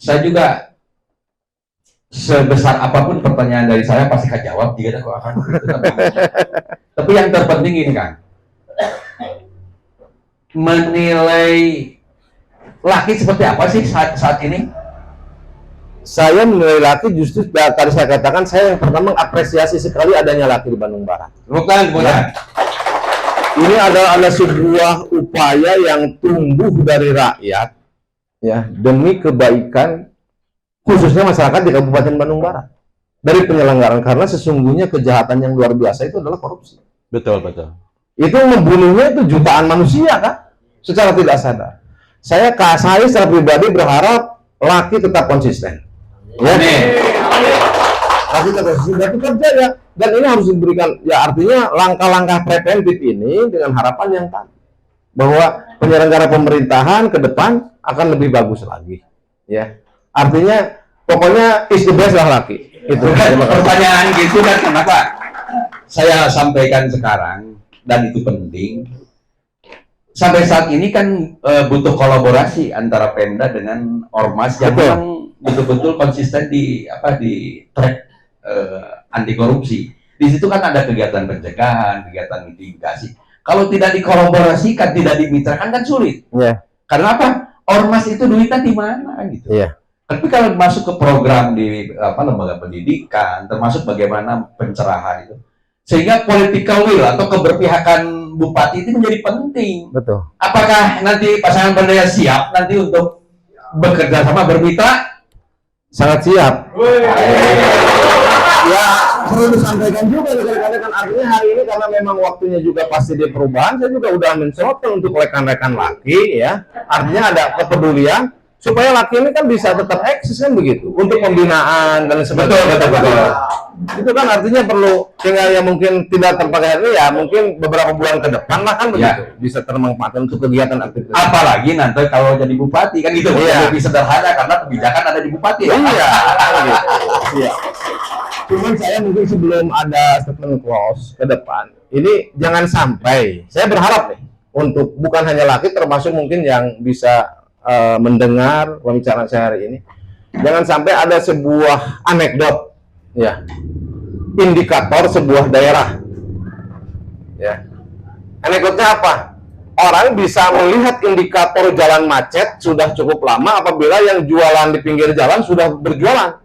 saya juga sebesar apapun pertanyaan dari saya pasti akan jawab jika aku akan tapi yang terpenting ini kan, menilai laki seperti apa sih saat ini? Saya menilai laki justru tadi saya katakan, saya yang pertama mengapresiasi sekali adanya laki di Bandung Barat. Bukan. Ini adalah sebuah upaya yang tumbuh dari rakyat, ya, demi kebaikan khususnya masyarakat di Kabupaten Bandung Barat dari penyelenggaraan, karena sesungguhnya kejahatan yang luar biasa itu adalah korupsi. Betul. Itu membunuhnya itu jutaan manusia kan, secara tidak sadar. Saya secara pribadi berharap laki tetap konsisten. Ya. Laki tetap konsisten kerja ya, dan ini harus diberikan ya, artinya langkah-langkah preventif ini dengan harapan yang tadi bahwa penyelenggara pemerintahan ke depan akan lebih bagus lagi. Ya. Artinya pokoknya is the best lah laki. Itu pertanyaan gitu kan, kenapa saya sampaikan sekarang dan itu penting. sampai saat ini kan butuh kolaborasi antara Pemda dengan ormas yang Betul. memang betul-betul konsisten di track anti korupsi. Di situ kan ada kegiatan pencegahan, kegiatan mitigasi. Kalau tidak dikolaborasikan, tidak dimitrakan kan sulit. Iya. Karena apa? Ormas itu duitnya di mana gitu. Iya. Tapi kalau masuk ke program di lembaga pendidikan, termasuk bagaimana pencerahan itu, sehingga political will atau keberpihakan bupati itu menjadi penting. Betul. Apakah nanti pasangan berdaya siap nanti untuk bekerja sama bermitra? Sangat siap. Ya, perlu disampaikan juga rekan-rekan, artinya hari ini karena memang waktunya juga pasti di perubahan, saya juga udah mensorotkan untuk rekan-rekan laki ya. Artinya ada kepedulian supaya laki ini kan bisa tetap eksis kan begitu untuk pembinaan dan sebagainya. Betul. Itu kan artinya perlu, tinggal yang mungkin tidak terpakai ini ya mungkin beberapa bulan ke depan lah kan begitu bisa termanfaatkan untuk kegiatan aktivitas. Apalagi nanti kalau jadi bupati kan gitu, lebih sederhana karena kebijakan ada di bupati. Iya, gitu. Iya. Cuman saya mungkin sebelum ada statement close ke depan, ini jangan sampai, saya berharap nih untuk bukan hanya laki, termasuk mungkin yang bisa mendengar pembicaraan saya hari ini, jangan sampai ada sebuah anekdot, ya, indikator sebuah daerah, ya. Anekdotnya apa? Orang bisa melihat indikator jalan macet sudah cukup lama apabila yang jualan di pinggir jalan sudah berjualan.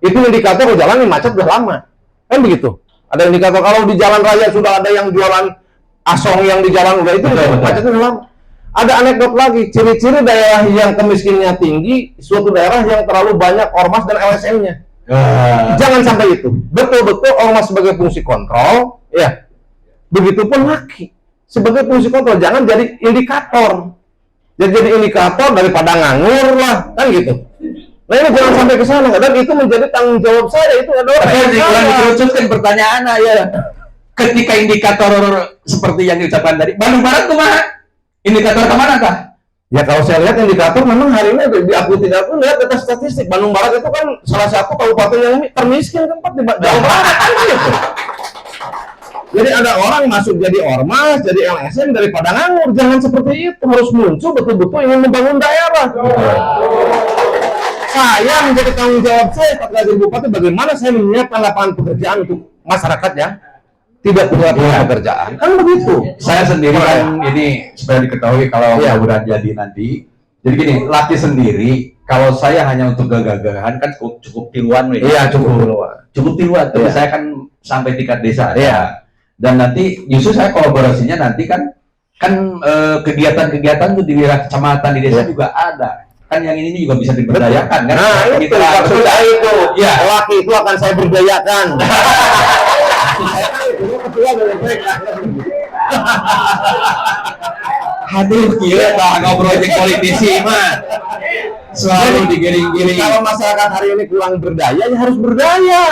Itu indikator jalan yang macet udah lama, kan begitu. Ada indikator kalau di jalan raya sudah ada yang jualan asong yang di jalan udah itu macetnya udah lama. Ada anekdot lagi, ciri-ciri daerah yang kemiskinannya tinggi, suatu daerah yang terlalu banyak ormas dan LSM-nya. Jangan sampai itu. Betul-betul ormas sebagai fungsi kontrol, ya. Begitupun laki sebagai fungsi kontrol, jangan jadi indikator. Jadi indikator daripada nganggur lah, kan gitu. Nah ini jangan sampai ke sana, dan itu menjadi tanggung jawab saya. Itu adalah dikerucutkan pertanyaan ya. Ketika indikator seperti yang diucapkan tadi, Bandung Barat kemana? Indikator kemana kah? Ya kalau saya lihat indikator memang hari ini diakui tidak pun lihat data statistik Bandung Barat itu kan salah satu kabupaten yang termiskin keempat di Jawa Barat kan gitu. Jadi ada orang masuk jadi ormas, jadi LSM daripada nganggur. Jangan seperti itu, harus muncul betul-betul ingin membangun daerah. Saya menjadi tanggung jawab saya sebagai bupati, bagaimana saya menyiapkan lapangan pekerjaan untuk masyarakat yang tidak punya lapangan pekerjaan. Kan begitu. Saya sendiri kan ini supaya diketahui kalau mudah jadi nanti. Jadi gini, Laki sendiri kalau saya hanya untuk gagahan kan cukup tiluan. Iya, cukup tiluan. Tapi saya kan sampai tingkat desa. Iya. Dan nanti justru saya kolaborasinya nanti kan kegiatan-kegiatan tuh di wilayah kecamatan di desa juga ada. Kan yang ini juga bisa diberdayakan kan. Nah, itu maksud saya itu. Ya. Laki itu akan saya berdayakan. Aduh, gila tak ngobrol politisi mah. Selalu digiring-giring. Kalau masyarakat hari ini kurang berdaya, ya harus berdaya.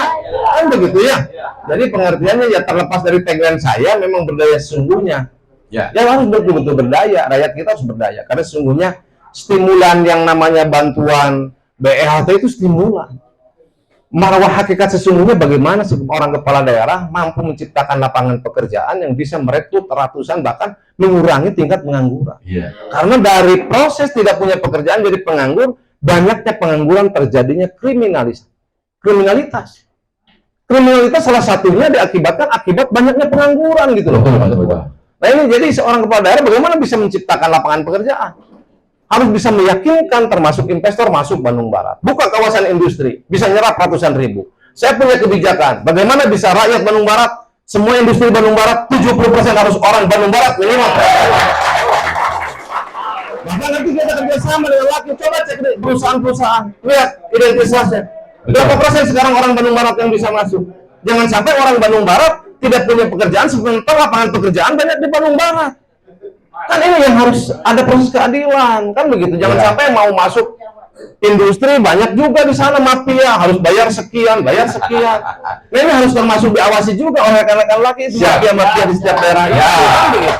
Kan begitu ya. Jadi pengertiannya ya terlepas dari tagline saya, memang berdaya sesungguhnya. Ya harus betul-betul berdaya. Rakyat kita harus berdaya. Karena sesungguhnya stimulan yang namanya bantuan BLT itu stimulan. Marwah hakikat sesungguhnya bagaimana seorang kepala daerah mampu menciptakan lapangan pekerjaan yang bisa merekrut ratusan bahkan mengurangi tingkat pengangguran. Karena dari proses tidak punya pekerjaan jadi penganggur, banyaknya pengangguran terjadinya kriminalitas. Kriminalitas salah satunya diakibatkan akibat banyaknya pengangguran gitu loh. Nah ini jadi seorang kepala daerah bagaimana bisa menciptakan lapangan pekerjaan? Harus bisa meyakinkan termasuk investor masuk Bandung Barat. Buka kawasan industri, bisa nyerap ratusan ribu. Saya punya kebijakan, bagaimana bisa rakyat Bandung Barat, semua industri Bandung Barat, 70% harus orang Bandung Barat minimal. Bahkan nanti kita kerjasama dengan Laki, coba cek di perusahaan-perusahaan, lihat identitasnya. Berapa persen sekarang orang Bandung Barat yang bisa masuk? Jangan sampai orang Bandung Barat tidak punya pekerjaan, sementara lapangan pekerjaan banyak di Bandung Barat. Kan ini yang harus ada proses keadilan, kan begitu. Jangan sampai mau masuk industri banyak juga di sana mafia, harus bayar sekian. Nah, ini harus termasuk diawasi juga oleh rekan-rekan Laki itu mafia di setiap daerah. Kan begitu.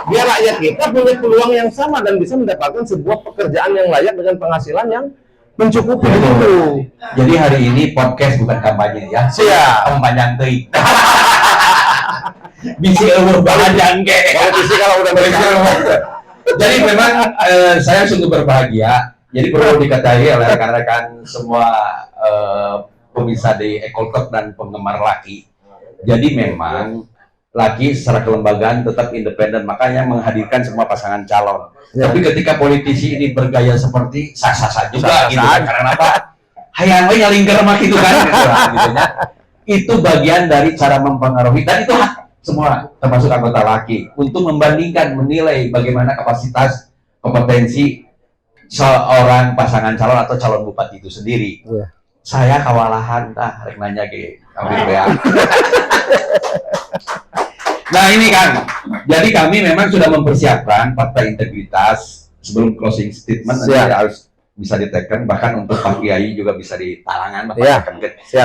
Biar rakyat kita punya peluang yang sama dan bisa mendapatkan sebuah pekerjaan yang layak dengan penghasilan yang mencukupi itu. Jadi hari ini podcast bukan kampanye ya. Siap. Kampanye teuing. Bisi eueuh bahagian ge. Politisi kalau udah berbicara. Jadi memang saya sungguh berbahagia. Jadi perlu diketahui oleh rekan-rekan semua pemirsa di Ekoltok dan penggemar laki. Jadi memang laki secara kelembagaan tetap independen, makanya menghadirkan semua pasangan calon. Ya. Tapi ketika politisi ini bergaya seperti sah-sah juga Sah-sah gitu kan. Karena apa? Hayang we nyalingker mah gitu kan gitu ya. Itu bagian dari cara mempengaruhi, dan itu hak semua termasuk anggota laki untuk membandingkan, menilai bagaimana kapasitas, kompetensi seorang pasangan calon atau calon bupati itu sendiri. Iya. Saya kewalahan rek nanya ge ambil bea. Nah ini kan, jadi kami memang sudah mempersiapkan fakta integritas sebelum closing statement. Nanti harus bisa diteken, bahkan untuk Pak Kiai juga bisa ditalangan. Ya.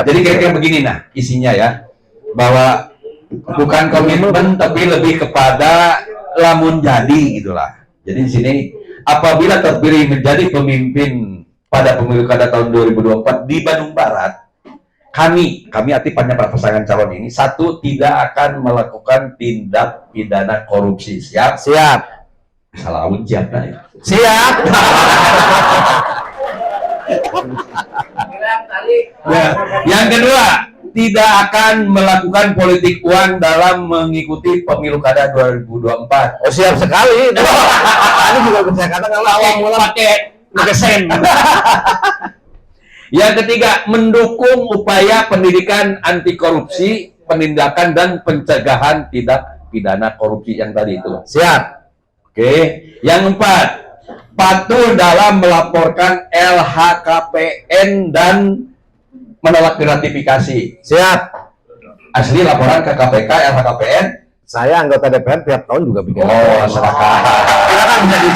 Jadi kira-kira begini nah isinya ya, bahwa bukan komitmen tapi lebih kepada lamun jadi gitulah. Jadi di sini apabila terpilih menjadi pemimpin pada pemilu kada tahun 2024 di Bandung Barat, kami aktifnya para pasangan calon ini, satu, tidak akan melakukan tindak pidana korupsi. Siap? Siap. Salah ujian ya. Siap. Ya. Yang kedua, tidak akan melakukan politik uang dalam mengikuti pemilu kada 2024. Oh, siap sekali. Ini juga bisa katakan awal mula pakai ngesen. Yang ketiga, mendukung upaya pendidikan anti korupsi, penindakan dan pencegahan tindak pidana korupsi yang tadi itu. Siap. Oke. Yang keempat, patuh dalam melaporkan LHKPN dan menolak gratifikasi. Siap. Asli laporan ke KPK, LHKPN. Saya anggota DPR tiap tahun juga bikin. Oh, silakan. Silakan menjadi.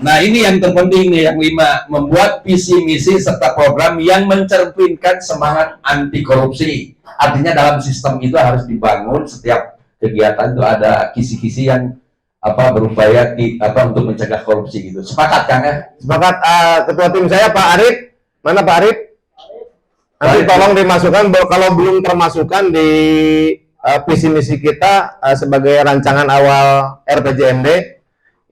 Nah ini yang terpenting nih, yang 5, membuat visi misi serta program yang mencerminkan semangat anti korupsi. Artinya dalam sistem itu harus dibangun, setiap kegiatan itu ada kisi-kisi yang berupaya untuk mencegah korupsi gitu. Sepakat Kang ya? Sepakat. Ketua tim saya Pak Arif. Mana Pak Arif? Nanti tolong dimasukkan, kalau belum termasukkan di visi misi kita sebagai rancangan awal RPJMD.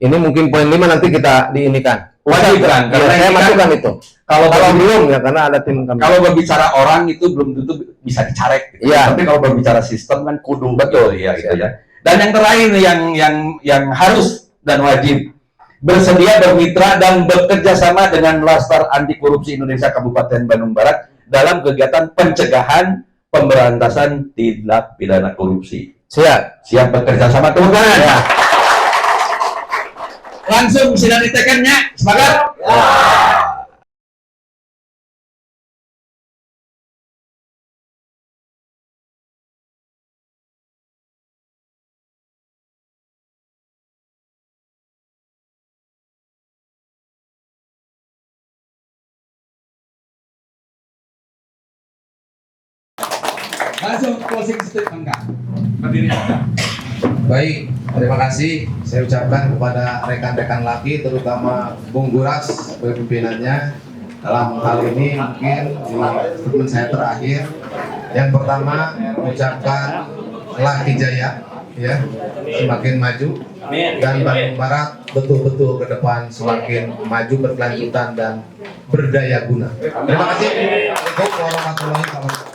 Ini mungkin poin 5 nanti kita diinikan. Wajib kan? Ya, saya masukkan itu. Kalau belum ya, karena ada tim kami. Kalau berbicara orang itu belum tentu bisa dicarek. Gitu. Ya. Tapi kalau berbicara sistem kan kudu Betul ya gitu ya. Dan yang terakhir yang harus dan wajib, bersedia bermitra dan bekerja sama dengan Laskar Anti Korupsi Indonesia Kabupaten Bandung Barat dalam kegiatan pencegahan pemberantasan tindak pidana korupsi. Siap. Siap bekerja sama, tepuk tangan. Ya. Langsung sidang ditekannya, sepakat? Ya. Langsung closing statement Kak. Berdiri Anda. Baik, terima kasih saya ucapkan kepada rekan-rekan laki, terutama Bung Guras, pimpinannya. Dalam hal ini mungkin di statement saya terakhir, yang pertama ucapkan Laki Jaya, ya, semakin maju, dan Bandung Barat betul-betul ke depan semakin maju, berkelanjutan dan berdaya guna. Terima kasih. Assalamualaikum warahmatullahi wabarakatuh.